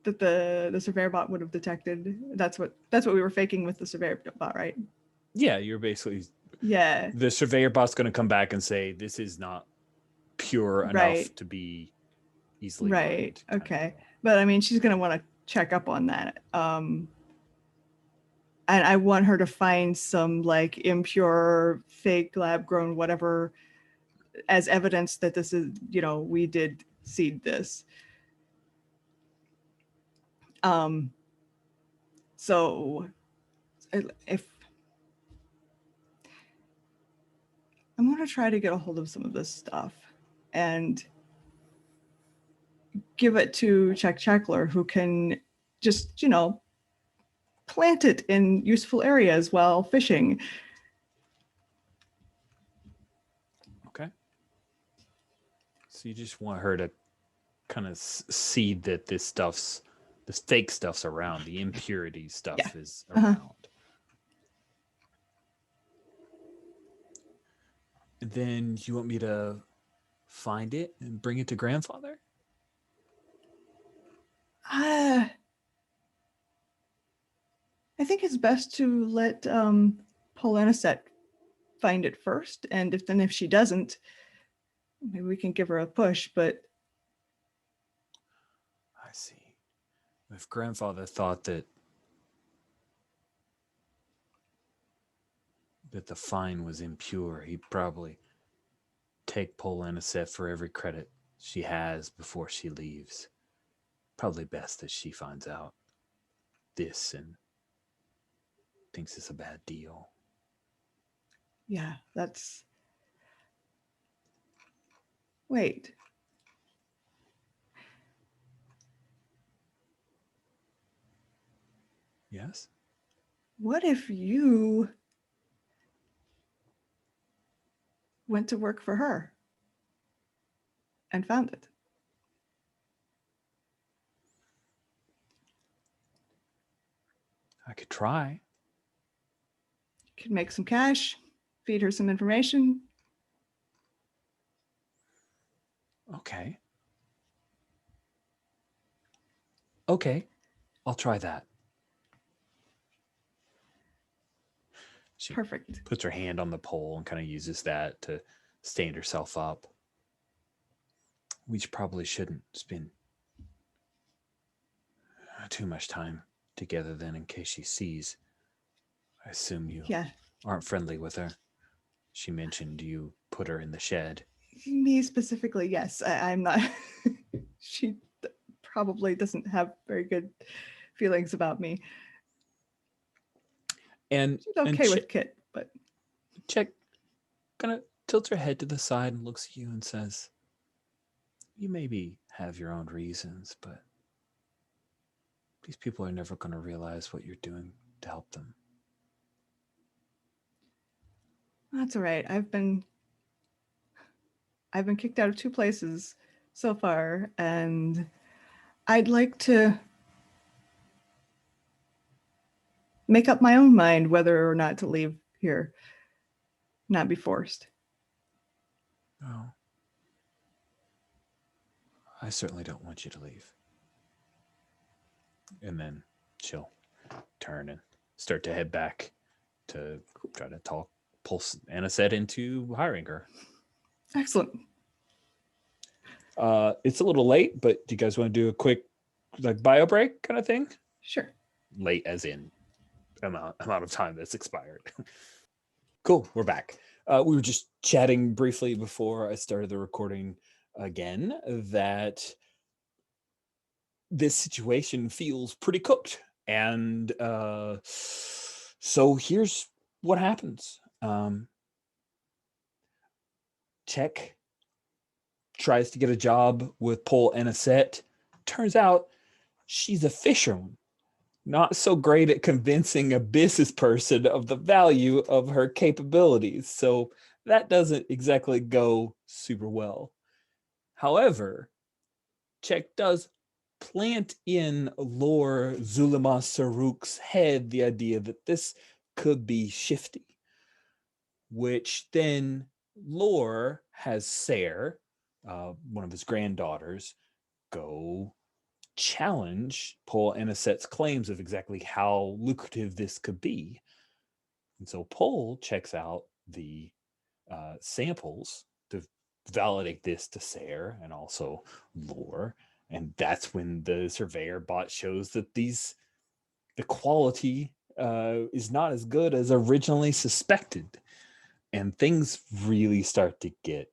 that the surveyor bot would have detected? That's what we were faking with the surveyor bot, right? Yeah, you're basically. Yeah. The surveyor bot's going to come back and say this is not pure enough to be easily right. Okay, but I mean, she's going to want to check up on that. And I want her to find some like impure, fake, lab grown, whatever, as evidence that this is, we did seed this. So if I'm going to try to get a hold of some of this stuff and give it to Chuck Checkler, who can just, plant it in useful areas while fishing. Okay. So you just want her to kind of see that this fake stuff's around, the impurity stuff is around. And then you want me to find it and bring it to grandfather? I think it's best to let Polanicet find it first, and if she doesn't, maybe we can give her a push. But I see. If grandfather thought that the fine was impure, he'd probably take Polanicet for every credit she has before she leaves. Probably best that she finds out this and thinks it's a bad deal. Yeah, that's... Wait. Yes? What if you went to work for her and found it? I could try. You could make some cash, feed her some information. Okay. Okay, I'll try that. She Perfect. puts her hand on the pole and kind of uses that to stand herself up. We probably shouldn't spend too much time together then, in case she sees. I assume you aren't friendly with her. She mentioned you put her in the shed. Me specifically, yes. I'm not. She probably doesn't have very good feelings about me. And she's okay with Kit, but Check kind of tilts her head to the side and looks at you and says, "You maybe have your own reasons, but These people are never going to realize what you're doing to help them. That's all right. I've been kicked out of 2 places so far, and I'd like to make up my own mind whether or not to leave here, not be forced. Oh. I certainly don't want you to leave. And then she'll turn and start to head back to try to pulse Anisette into hiring her. Excellent. It's a little late, but do you guys want to do a quick bio break kind of thing? Sure. Late as in amount of time that's expired. Cool, we're back. We were just chatting briefly before I started the recording again that this situation feels pretty cooked. And so here's what happens. Check tries to get a job with Paul Anisette. Turns out she's a fisherman, not so great at convincing a business person of the value of her capabilities. So that doesn't exactly go super well. However, Check does plant in Lore Zulema Saruk's head the idea that this could be shifty, which then Lore has Sayre, one of his granddaughters, go challenge Paul Anisette's claims of exactly how lucrative this could be. And so Paul checks out the samples to validate this to Sayre and also Lore. And that's when the surveyor bot shows that the quality is not as good as originally suspected. And things really start to get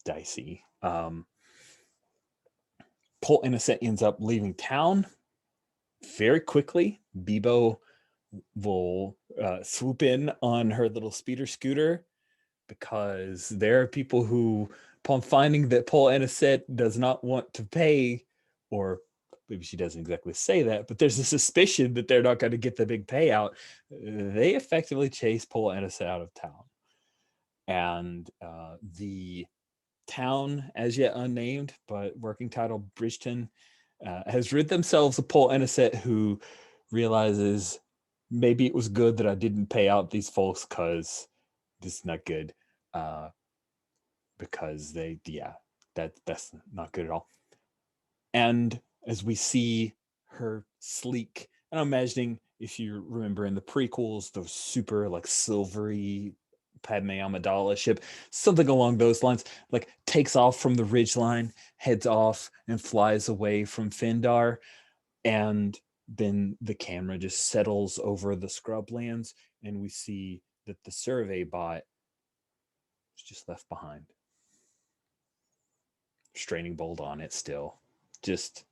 dicey. Paul Anisette ends up leaving town very quickly. Bebo will swoop in on her little speeder scooter because there are people who, upon finding that Paul Anisette does not want to pay, or maybe she doesn't exactly say that, but there's a suspicion that they're not going to get the big payout, they effectively chase Paul Anisette out of town. And the town, as yet unnamed, but working title Bridgeton, has rid themselves of Paul Anisette, who realizes maybe it was good that I didn't pay out these folks because this is not good. Because that's not good at all. And as we see her sleek, and I'm imagining, if you remember in the prequels, those super silvery Padme Amidala ship, something along those lines, takes off from the ridgeline, heads off, and flies away from Findar. And then the camera just settles over the scrublands, and we see that the survey bot is just left behind. Straining bolt on it still. Just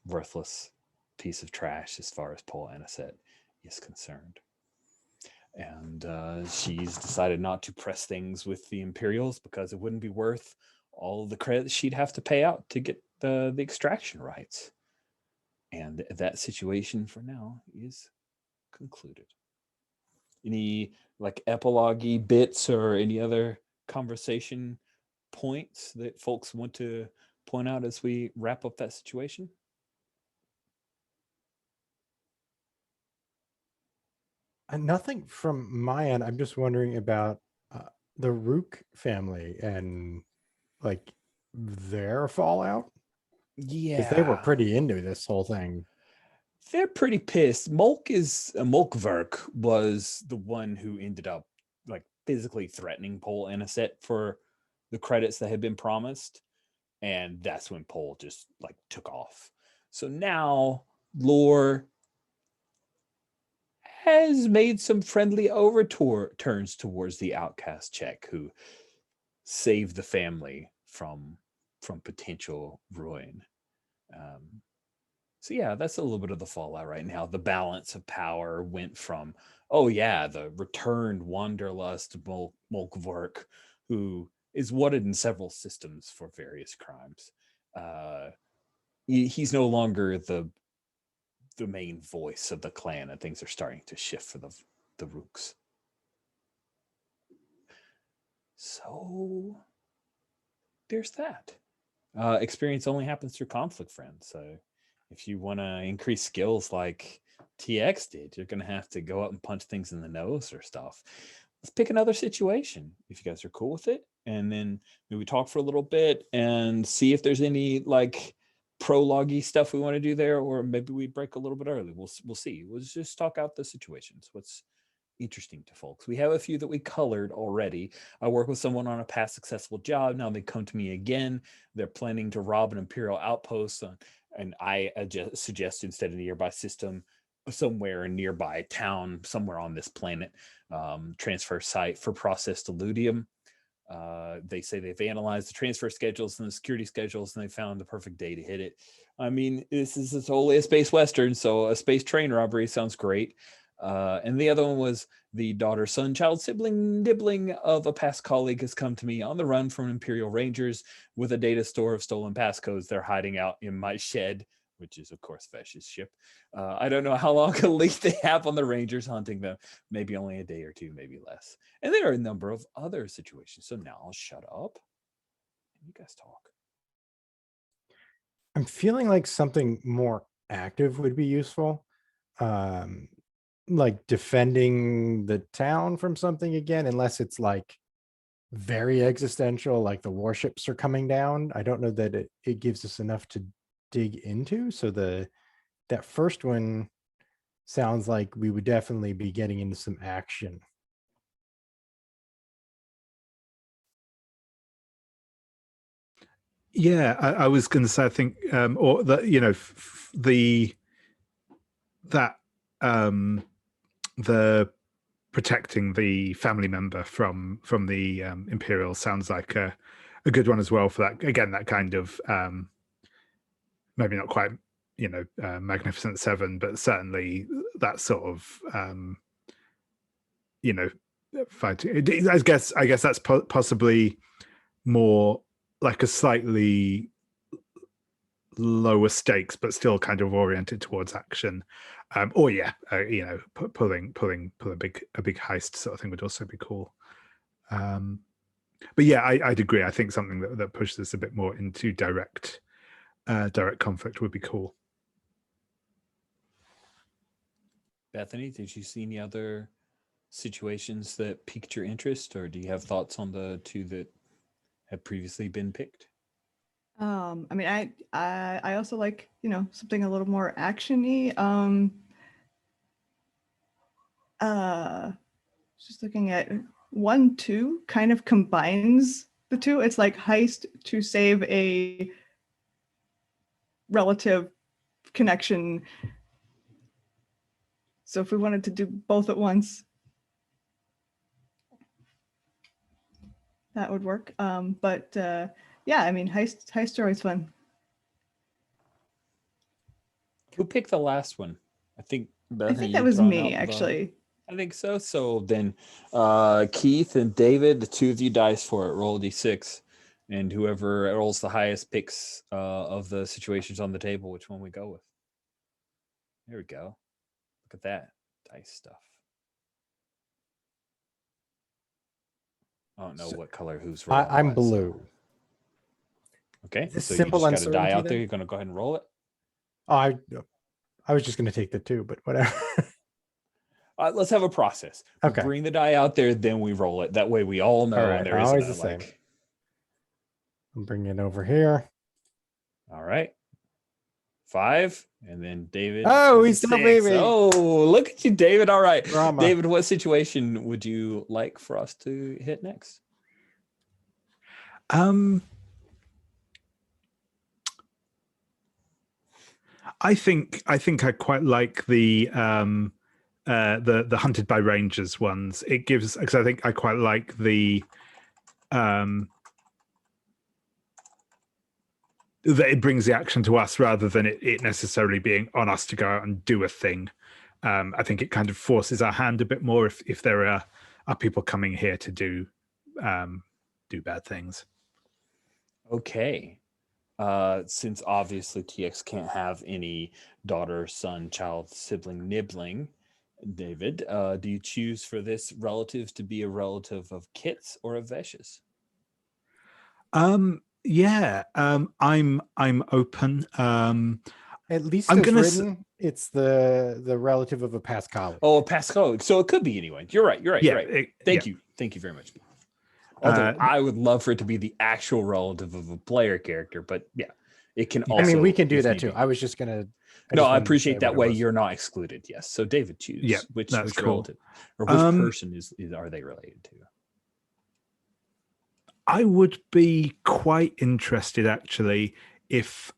worthless piece of trash as far as Paul Anisette is concerned. And she's decided not to press things with the Imperials because it wouldn't be worth all of the credit she'd have to pay out to get the extraction rights. And that situation for now is concluded. Any epilogue-y bits or any other conversation points that folks want to point out as we wrap up that situation? Nothing from my end. I'm just wondering about the Rook family and their fallout. Yeah, Because they were pretty into this whole thing. They're pretty pissed. Molkverk was the one who ended up physically threatening Paul Anisette for the credits that had been promised. And that's when Paul just took off. So now Lore has made some friendly overturns towards the outcast Check, who saved the family from potential ruin. So yeah, that's a little bit of the fallout right now. The balance of power went from, the returned Wanderlust Molkvork, who is wanted in several systems for various crimes. He's no longer the the main voice of the clan, and things are starting to shift for the Rooks. So there's that. Experience only happens through conflict, friends. So if you want to increase skills like TX did, you're going to have to go up and punch things in the nose or stuff. Let's pick another situation if you guys are cool with it, and then maybe talk for a little bit and see if there's any like prologue-y stuff we want to do there, or maybe we break a little bit early. We'll see. We'll just talk out the situations. What's interesting to folks. We have a few that we colored already. I work with someone on a past successful job. Now they come to me again. They're planning to rob an Imperial outpost, and I suggest instead of a nearby system, somewhere in nearby town, somewhere on this planet, transfer site for processed illudium. They say they've analyzed the transfer schedules and the security schedules, and they found the perfect day to hit it. I mean, this is totally a space western, so a space train robbery sounds great. And the other one was the daughter, son, child, sibling, nibbling of a past colleague has come to me on the run from Imperial Rangers with a data store of stolen passcodes. They're hiding out in my shed, which is, of course, Vesh's ship. I don't know how long a lead they have on the Rangers hunting them. Maybe only a day or two, maybe less. And there are a number of other situations. So now I'll shut up and you guys talk. I'm feeling like something more active would be useful. Like defending the town from something again, unless it's like very existential, like the warships are coming down. I don't know that it gives us enough to dig into. So that first one sounds like we would definitely be getting into some action. Yeah, I was going to say, I think, or that, you know, the protecting the family member from the Imperial sounds like a good one as well for that. Again, that kind of maybe not quite, you know, Magnificent Seven, but certainly that sort of you know, fighting. I guess that's possibly more like a slightly lower stakes, but still kind of oriented towards action. Or yeah, you know, pulling a big heist sort of thing would also be cool. But yeah, I'd agree. I think something that pushes us a bit more into direct conflict would be cool. Bethany, did you see any other situations that piqued your interest, or do you have thoughts on the two that have previously been picked? I mean, I also like, you know, something a little more action-y. Just looking at 1-2 kind of combines the two. It's like heist to save a relative connection. So if we wanted to do both at once, that would work. But yeah, I mean, heists are always fun. Who picked the last one? I think I think that was me, actually. I think so. So then Keith and David, the two of you dice for it. Roll a d6. And whoever rolls the highest picks of the situations on the table, which one we go with. There we go. Look at that dice stuff. I don't know what color who's rolling. I'm blue. Okay, Is so simple you just got a die out uncertainty there. then? You're going to go ahead and roll it. Oh, I was just going to take the 2, but whatever. Let's have a process. We Okay. bring the die out there, then we roll it. That way we all know. All right, There always isn't the same. I'm bringing it over here. All right. 5, and then David. Oh, we still 6. baby. Oh, look at you, David. All right. Drama. David, what situation would you like for us to hit next? I think I quite like the hunted by rangers ones. It gives, because I think I quite like the that it brings the action to us rather than it necessarily being on us to go out and do a thing. I think it kind of forces our hand a bit more if there are people coming here to do bad things. Okay. since obviously TX can't have any daughter, son, child, sibling, nibbling, David, do you choose for this relative to be a relative of Kit's or of Vesh's? Yeah. I'm open. At least I'm as gonna written, it's the relative of a past colleague. Oh, Pascal. So it could be anyway. You're right. You're right. Yeah, You're right. it- Thank yeah. you. Thank you very much. Although Uh, I would love for it to be the actual relative of a player character, but yeah, it can Yeah. also. I mean, we can do if that need too. be. I was just gonna. No, just I wanted to say appreciate that what it way. was. You're not excluded. Yes. So David, choose Yeah, which that's cool. relative or which person is are they related to? I would be quite interested actually if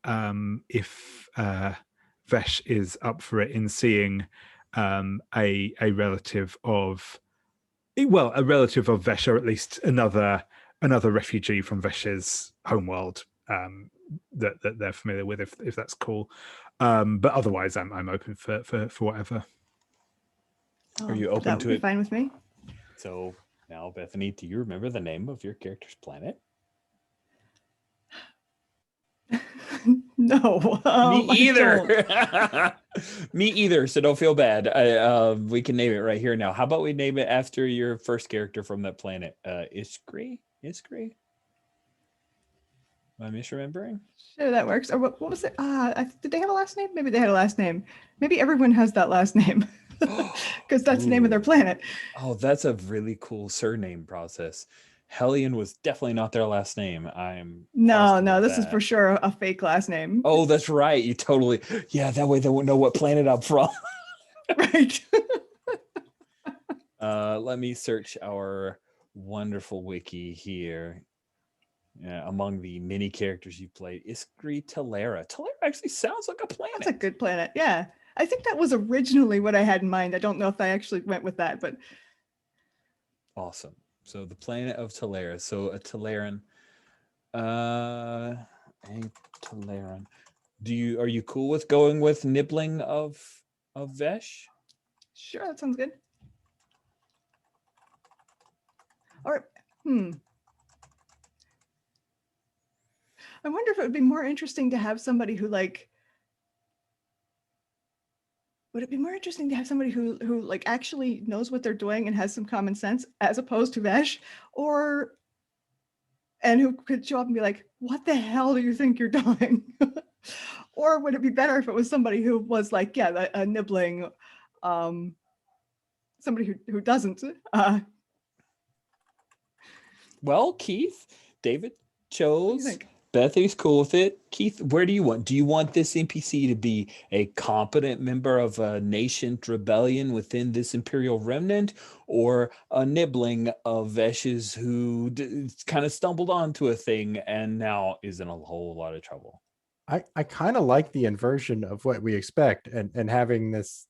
Vesh is up for it in seeing a relative of a relative of Vesh, or at least another refugee from Vesh's homeworld that they're familiar with, if that's cool. But otherwise I'm open for whatever. Are you open that to would be it? fine with me. So now, Bethany, do you remember the name of your character's planet? No. Me I don't. either. Me either. So don't feel bad. We can name it right here now. How about we name it after your first character from that planet? Iskri? Am I misremembering? Sure, that works. Or what was it? Did they have a last name? Maybe they had a last name. Maybe everyone has that last name because that's the name of their Ooh. planet. Oh, that's a really cool surname process. Hellion was definitely not their last name. I'm No, positive no, of this is that. for sure a fake last name. Oh, that's right. You totally. Yeah, that way they won't know what planet I'm from. Right. Let me search our wonderful wiki here. Among the many characters you played, Iskri Talera. Talera actually sounds like a planet. That's a good planet. Yeah. I think that was originally what I had in mind. I don't know if I actually went with that, but Awesome. So the planet of Talera. So a Talaran. A Talaran. Are you cool with going with nibbling of Vesh? sure, that sounds good. Or I wonder if it would be more interesting to have somebody who would it be more interesting to have somebody who actually knows what they're doing and has some common sense as opposed to Vesh, and who could show up and be like, what the hell do you think you're doing? Or would it be better if it was somebody who was like, yeah, a nibbling, somebody who doesn't? Well, Keith, David What do you chose. think? Bethany's cool with it. Keith, where do you want? Do you want this NPC to be a competent member of a nascent rebellion within this Imperial remnant, or a nibbling of Vesh's who kind of stumbled onto a thing and now is in a whole lot of trouble? I kind of like the inversion of what we expect, and having this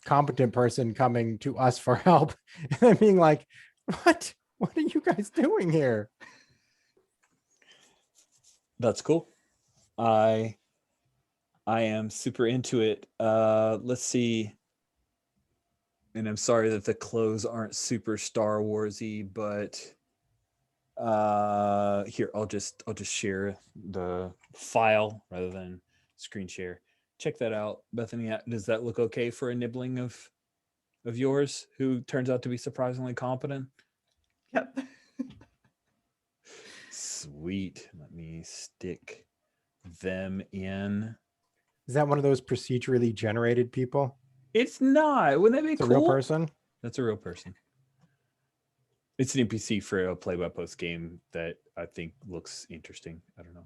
competent person coming to us for help and then being like, what are you guys doing here? That's cool. I am super into it. Let's see. And I'm sorry that the clothes aren't super Star Warsy, but here I'll just share the file rather than screen share. Check that out, Bethany. Does that look okay for a nibbling of yours who turns out to be surprisingly competent? Yep. Sweet. Let me stick them in. Is that one of those procedurally generated people? It's not. Wouldn't that be It's a cool? real person? That's a real person. It's an NPC for a play-by-post game that I think looks interesting. I don't know.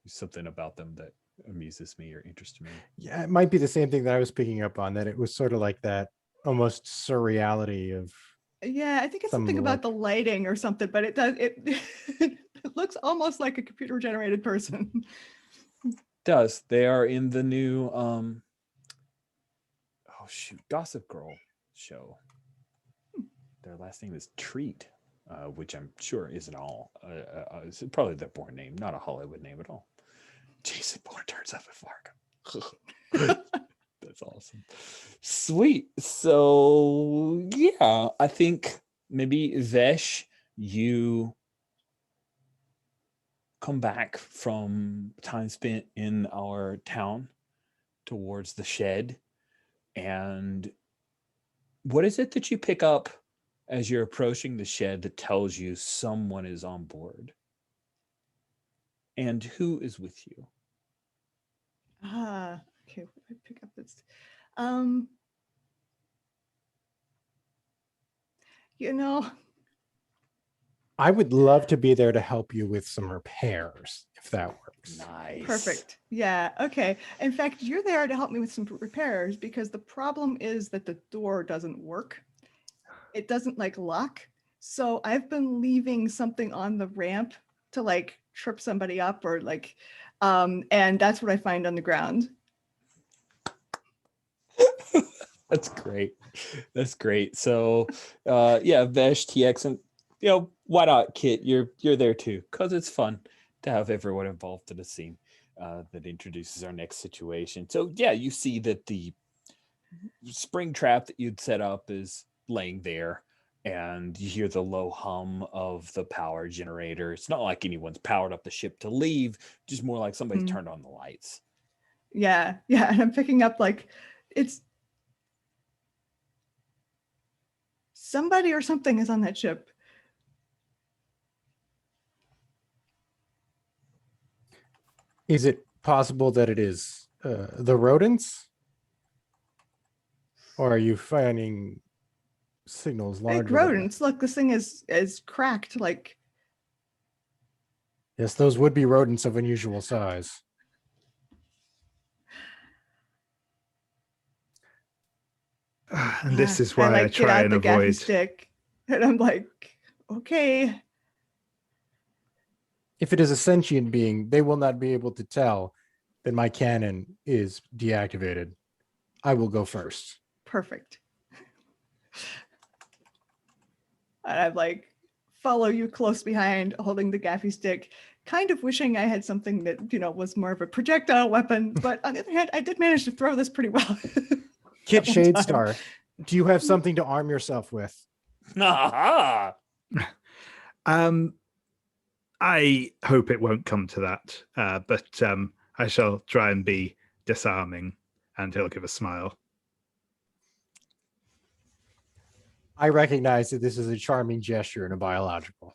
There's something about them that amuses me or interests me. Yeah, it might be the same thing that I was picking up on, that it was sort of like that almost surreality of. Yeah, I think it's Some something about like- the lighting or something, but it it looks almost like a computer generated person. Does. They are in the new Gossip Girl show. Their last name is Treat, which I'm sure isn't all. It's probably the Bourne name, not a Hollywood name at all. Jason Bourne turns up at Fargo. That's awesome. Sweet. So yeah, I think maybe Vesh, you come back from time spent in our town towards the shed. And what is it that you pick up as you're approaching the shed that tells you someone is on board? And who is with you? Okay, what did I pick up this? Um, you know, I would love to be there to help you with some repairs, if that works. Nice. perfect. Yeah, okay. In fact, you're there to help me with some repairs because the problem is that the door doesn't work. It doesn't like lock. So I've been leaving something on the ramp to like trip somebody up or like, and that's what I find on the ground. That's great. That's great. So yeah, Vesh, TX, and why not, Kit? You're there too, because it's fun to have everyone involved in a scene that introduces our next situation. So yeah, you see that the spring trap that you'd set up is laying there, and you hear the low hum of the power generator. It's not like anyone's powered up the ship to leave, just more like somebody's turned on the lights. Yeah, and I'm picking up like it's somebody or something is on that ship. Is it possible that it is the rodents? Or are you finding signals larger? Big rodents. Look, this thing is cracked. Like, yes, those would be rodents of unusual size. And this is why I like, try get out and the gaffy avoid. stick, and I'm like, okay. If it is a sentient being, they will not be able to tell that my cannon is deactivated. I will go first. Perfect. And I'm like, follow you close behind, holding the gaffy stick, kind of wishing I had something that, was more of a projectile weapon. But on the other hand, I did manage to throw this pretty well. Kit Shadestar, do you have something to arm yourself with? I hope it won't come to that, but I shall try and be disarming, and he'll give a smile. I recognize that this is a charming gesture and a biological.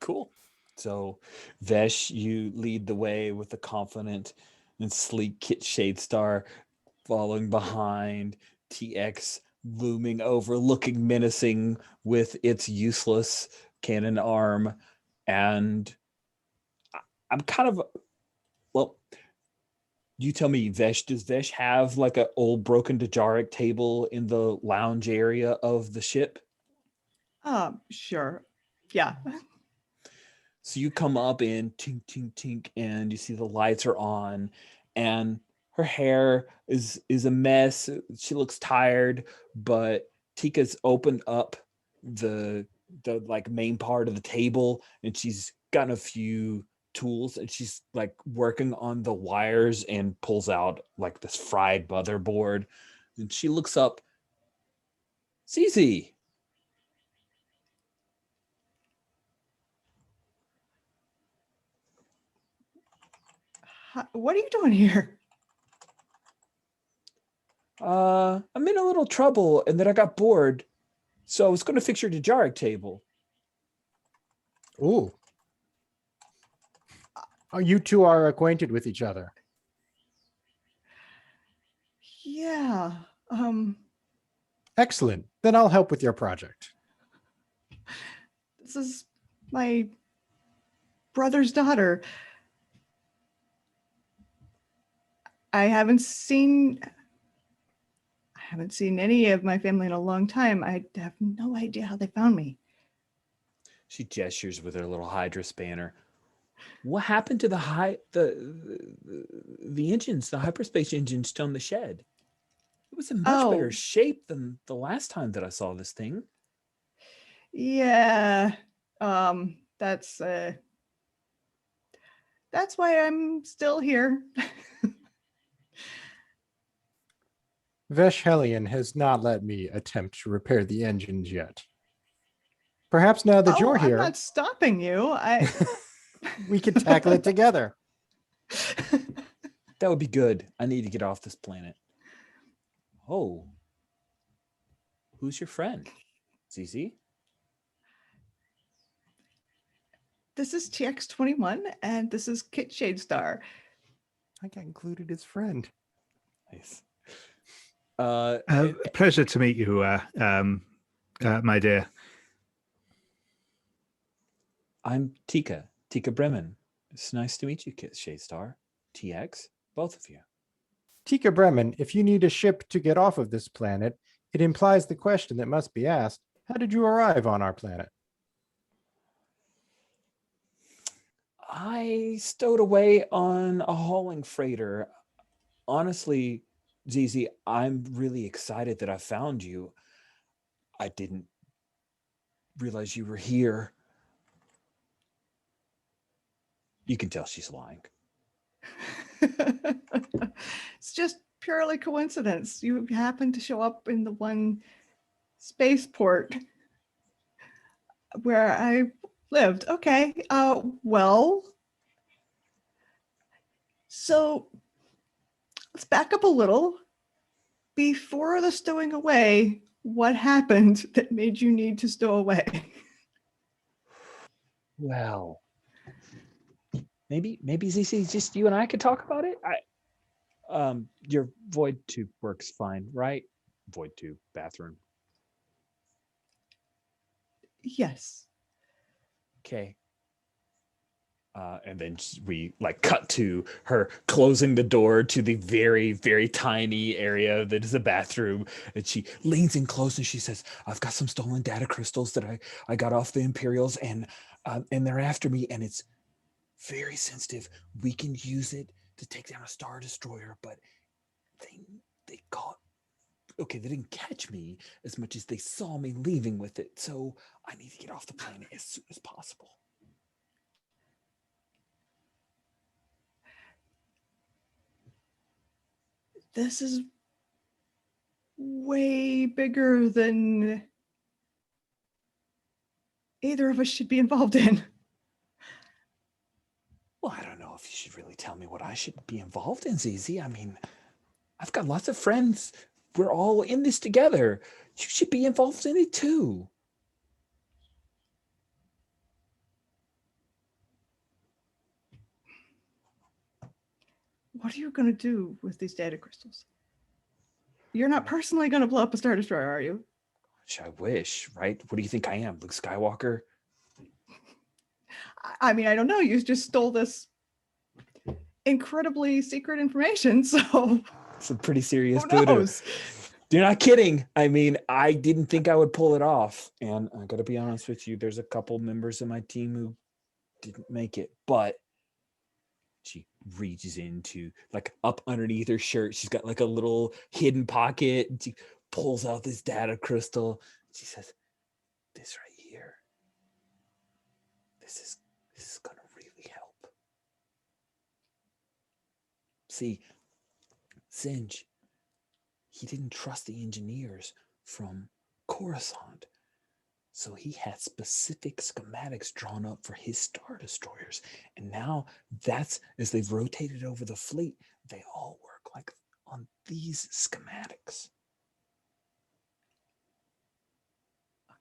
Cool. So, Vesh, you lead the way with the confident and sleek Kit Shadestar following behind, TX looming over, looking menacing with its useless cannon arm. And I'm kind of, well, you tell me, Vesh, does Vesh have like an old broken Dejaric table in the lounge area of the ship? Sure. Yeah. So you come up and tink, tink, tink, and you see the lights are on, and her hair is a mess. She looks tired, but Tika's opened up the like main part of the table, and she's got a few tools, and she's like working on the wires and pulls out like this fried motherboard. And she looks up, Cece. What are you doing here? I'm in a little trouble, and then I got bored, so I was going to fix your Dejaric table. Ooh. You two are acquainted with each other. Yeah. Excellent. Then I'll help with your project. This is my brother's daughter. I haven't seen any of my family in a long time. I have no idea how they found me. She gestures with her little Hydra spanner. What happened to the engines, the hyperspace engines on the shed? It was in much better shape than the last time that I saw this thing. Yeah. That's why I'm still here. Vesh Hellion has not let me attempt to repair the engines yet. Perhaps now that Oh, you're I'm here, not stopping you. we could tackle it together. That would be good. I need to get off this planet. Oh. Who's your friend? ZZ? This is TX21, and this is Kit Shadestar. I got included as friend. Nice. Pleasure to meet you, my dear. I'm Tika Bremen. It's nice to meet you, Kit Shadestar. TX, both of you. Tika Bremen, if you need a ship to get off of this planet, it implies the question that must be asked, how did you arrive on our planet? I stowed away on a hauling freighter. Honestly, ZZ, I'm really excited that I found you. I didn't realize you were here. You can tell she's lying. It's just purely coincidence. You happen to show up in the one spaceport where I lived. Okay. Well, so let's back up a little. Before the stowing away, what happened that made you need to stow away? Well, maybe ZC, just you and I could talk about it. Your void tube works fine, right? Void tube bathroom. Yes. Okay. And then we like cut to her closing the door to the very, very tiny area that is a bathroom. And she leans in close and she says, I've got some stolen data crystals that I got off the Imperials and they're after me and it's very sensitive. We can use it to take down a Star Destroyer, but they caught, okay, they didn't catch me as much as they saw me leaving with it. So I need to get off the planet as soon as possible. This is way bigger than either of us should be involved in. Well, I don't know if you should really tell me what I should be involved in, ZZ. I mean, I've got lots of friends. We're all in this together. You should be involved in it too. What are you going to do with these data crystals? You're not personally going to blow up a Star Destroyer, are you? Gosh, I wish, right? What do you think I am, Luke Skywalker? I mean, I don't know. You just stole this incredibly secret information, so It's a pretty serious who voodoo. knows? You're not kidding. I mean, I didn't think I would pull it off. And I got to be honest with you, there's a couple members of my team who didn't make it, but she reaches into like up underneath her shirt. She's got like a little hidden pocket and she pulls out this data crystal. She says, this right here, this is going to really help. See, Singe, he didn't trust the engineers from Coruscant. So he had specific schematics drawn up for his Star Destroyers. And now that's, as they've rotated over the fleet, they all work like on these schematics.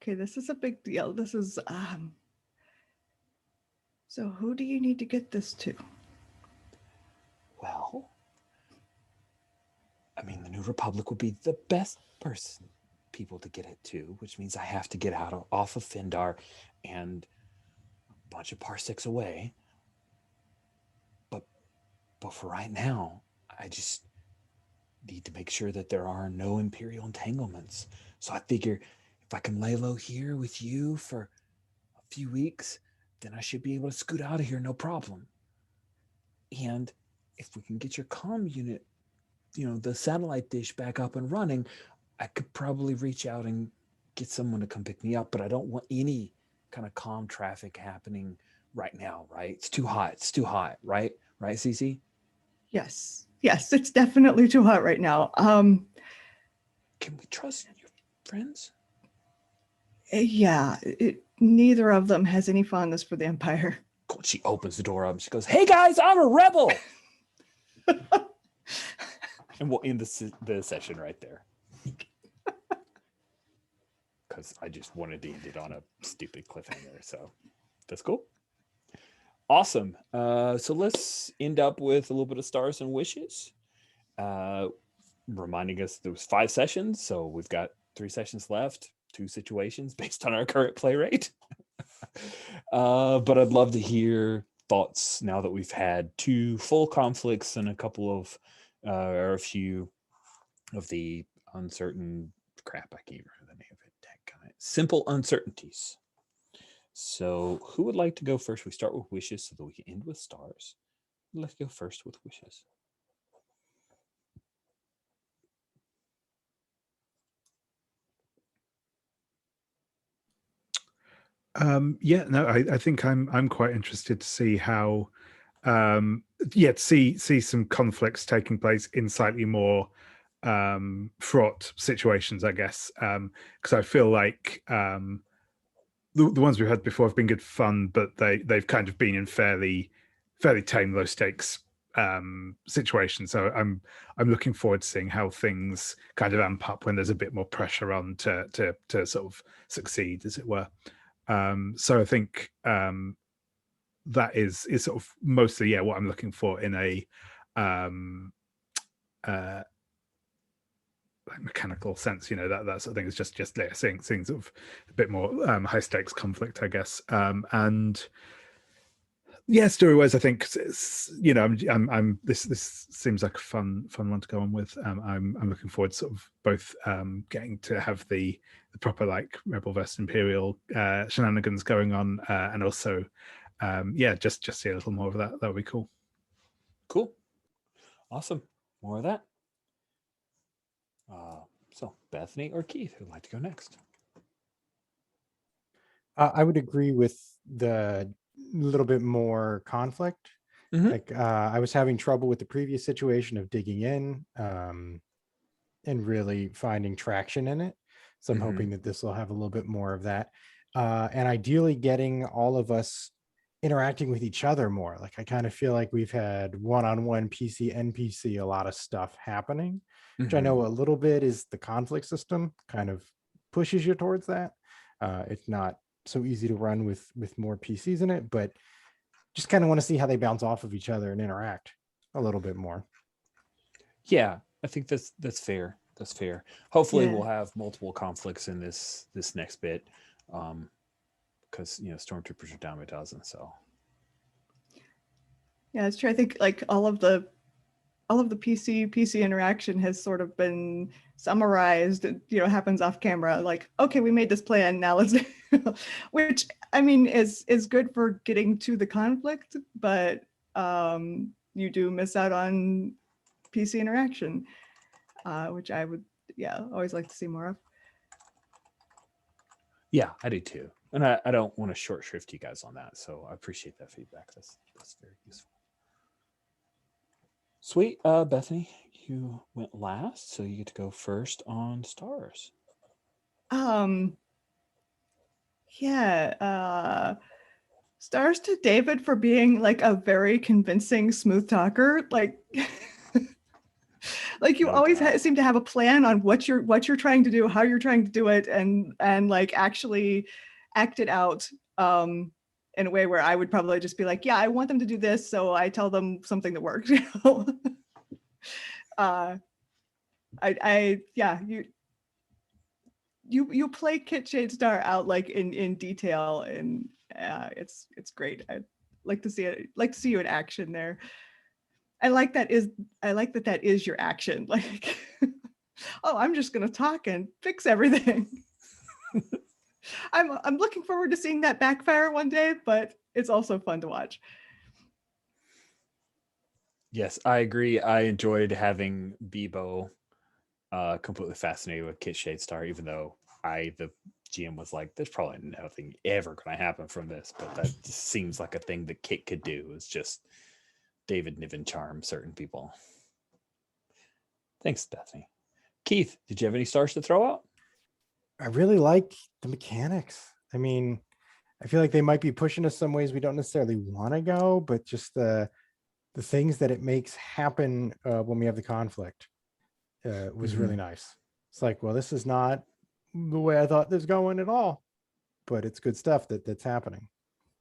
Okay, this is a big deal. This is, so who do you need to get this to? Well, I mean, the New Republic would be the best people to get it to, which means I have to get off of Findar and a bunch of parsecs away. But for right now, I just need to make sure that there are no Imperial entanglements. So I figure if I can lay low here with you for a few weeks, then I should be able to scoot out of here no problem. And if we can get your comm unit, the satellite dish back up and running, I could probably reach out and get someone to come pick me up, but I don't want any kind of comm traffic happening right now, right? It's too hot, right? Right, CC? Yes, it's definitely too hot right now. Can we trust your friends? Yeah, neither of them has any fondness for the Empire. She opens the door up and she goes, "Hey guys, I'm a rebel." And we'll end the session right there. Because I just wanted to end it on a stupid cliffhanger. So that's cool. Awesome. So let's end up with a little bit of stars and wishes. Reminding us there was 5 sessions. So we've got 3 sessions left, 2 situations based on our current play rate. But I'd love to hear thoughts now that we've had 2 full conflicts and a couple of or a few of the uncertain crap. I can't remember the name of it. Simple uncertainties. So who would like to go first? We start with wishes so that we can end with stars. Let's go first with wishes. I think I'm quite interested to see how see some conflicts taking place in slightly more fraught situations, I guess, because I feel like the ones we've had before have been good fun, but they've kind of been in fairly tame, low stakes situations. So I'm looking forward to seeing how things kind of amp up when there's a bit more pressure on to sort of succeed, as it were. So I think that is sort of mostly what I'm looking for in a like mechanical sense, that sort of thing is just seeing sort of a bit more high stakes conflict, I guess. And story wise, I think I'm this seems like a fun one to go on with. I'm looking forward to sort of both getting to have the proper like Rebel versus Imperial shenanigans going on, and also just see a little more of that. That would be cool. Cool. Awesome. More of that. So Bethany or Keith, who'd like to go next? I would agree with the little bit more conflict. Mhm. Like I was having trouble with the previous situation of digging in and really finding traction in it. So I'm hoping that this will have a little bit more of that. And ideally getting all of us interacting with each other more. Like I kind of feel like we've had one-on-one PC, NPC, a lot of stuff happening, which I know a little bit is the conflict system kind of pushes you towards that. It's not so easy to run with more PCs in it, but just kind of want to see how they bounce off of each other and interact a little bit more. Yeah, I think that's fair. That's fair. Hopefully Yeah. we'll have multiple conflicts in this next bit. Because stormtroopers are down by dozens. So Yeah, it's true. I think like all of the PC interaction has sort of been summarized, happens off camera. Like, okay, we made this plan, now let's which I mean is good for getting to the conflict, but you do miss out on PC interaction, which I would always like to see more of. yeah, I do too. And I don't want to short shrift you guys on that. So I appreciate that feedback. That's very useful. Sweet. Bethany, you went last, so you get to go first on stars. Stars to David for being like a very convincing smooth talker. Like like you always seem to have a plan on what you're trying to do, how you're trying to do it, and like actually act it out in a way where I would probably just be like, yeah, I want them to do this, so I tell them something that works. You play Kit Shadestar out like in detail, and it's great. I'd like to see it. Like to see you in action there. I like that is your action. Like, oh, I'm just gonna talk and fix everything. I'm looking forward to seeing that backfire one day, but it's also fun to watch. Yes, I agree. I enjoyed having Bebo completely fascinated with Kit Shadestar, even though the GM was like, there's probably nothing ever going to happen from this, but that just seems like a thing that Kit could do. Is just David Niven charm certain people. Thanks, Bethany. Keith, did you have any stars to throw out? I really like the mechanics. I mean, I feel like they might be pushing us some ways we don't necessarily want to go, but just the things that it makes happen when we have the conflict was really nice. It's like, well, this is not the way I thought this was going at all, but it's good stuff that's happening.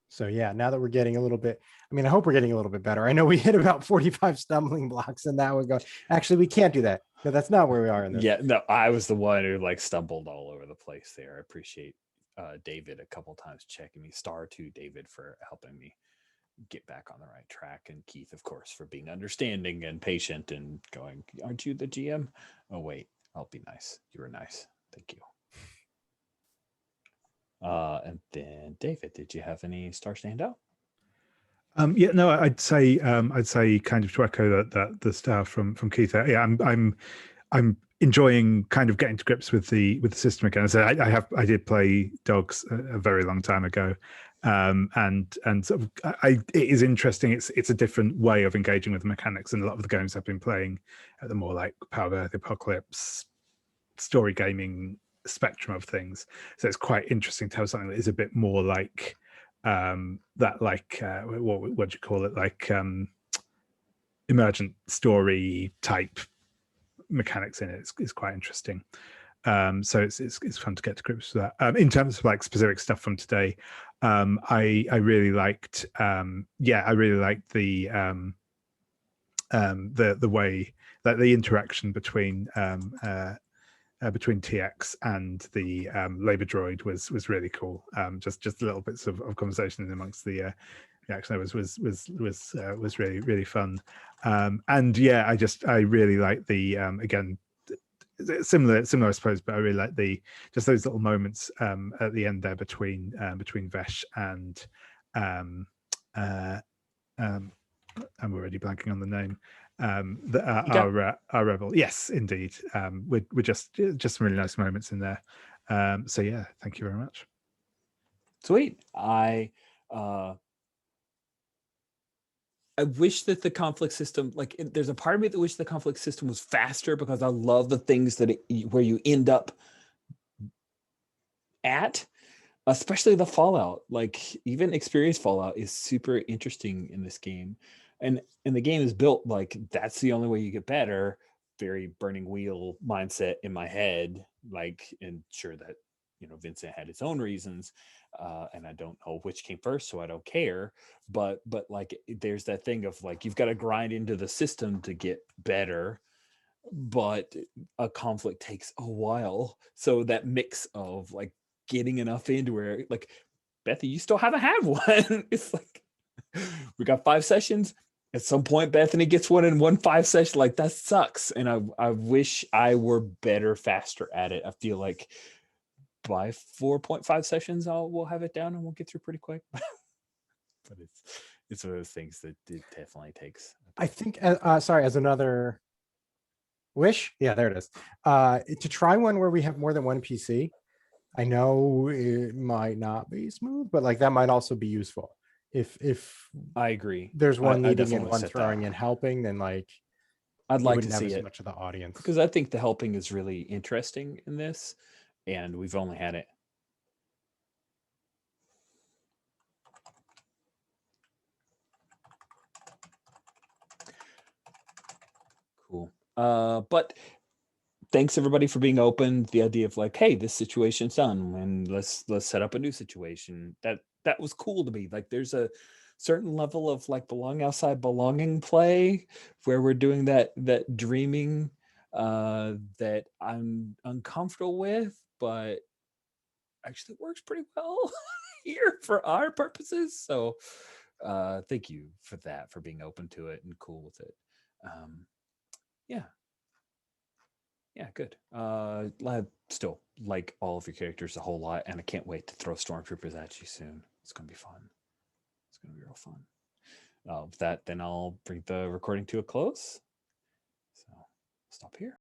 So yeah, now that we're getting a little bit, I mean, I hope we're getting a little bit better. I know we hit about 45 stumbling blocks and that would go, actually, we can't do that. No, that's not where we are in this. Yeah, no, I was the one who like stumbled all over the place there. I appreciate David a couple times checking me. Star to David for helping me get back on the right track, and Keith, of course, for being understanding and patient and going, aren't you the GM? Oh wait, I'll be nice. You were nice. Thank you. And then David, did you have any star standout? Yeah, no, I'd say kind of to echo that the star from Keith. Yeah, I'm enjoying kind of getting to grips with the system again. So I did play Dogs a very long time ago, and sort of it is interesting. It's a different way of engaging with the mechanics, and a lot of the games I've been playing at the more like Power of Earth, Apocalypse, story gaming spectrum of things. So it's quite interesting to have something that is a bit more like that, like what do you call it, like emergent story type mechanics in it. It's quite interesting. So it's fun to get to grips with that. In terms of like specific stuff from today, I really liked I really liked the way that the interaction between TX and the labor droid was really cool. Just little bits of conversation amongst the action was really fun. And yeah, I really like the again, similar I suppose, but I really like just those little moments at the end there between Vesh and I'm already blanking on the name. Our rebel. Yes, indeed. We're just some really nice moments in there. So yeah, thank you very much. Sweet. I wish that the conflict system, like there's a part of me that wish the conflict system was faster, because I love the things that where you end up at, especially the Fallout. Like even experienced Fallout is super interesting in this game, and the game is built like that's the only way you get better. Very burning wheel mindset in my head, like, and sure that Vincent had his own reasons, and I don't know which came first, so I don't care. But like there's that thing of like you've got to grind into the system to get better, but a conflict takes a while. So that mix of like getting enough into where like Bethy, you still haven't had one. It's like we got 5 sessions. At some point, Bethany gets one in 5 session. Like that sucks. And I wish I were better, faster at it. I feel like by 4.5 sessions, we'll have it down and we'll get through pretty quick. But it's one of those things that it definitely takes. I think, sorry, as another wish, yeah, there it is. To try one where we have more than one PC. I know it might not be smooth, but like that might also be useful. If I agree, there's one leading and one throwing and helping, then like I'd like to see as it much of the audience, because I think the helping is really interesting in this, and we've only had it. Cool. But thanks everybody for being open. The idea of like, hey, this situation's done, and let's set up a new situation. That was cool to me. Like, there's a certain level of like belonging outside belonging play where we're doing that dreaming that I'm uncomfortable with, but actually works pretty well here for our purposes. So thank you for that, for being open to it and cool with it. Yeah, good. I still like all of your characters a whole lot, and I can't wait to throw stormtroopers at you soon. It's gonna be fun. It's gonna be real fun. With that, then I'll bring the recording to a close. So stop here.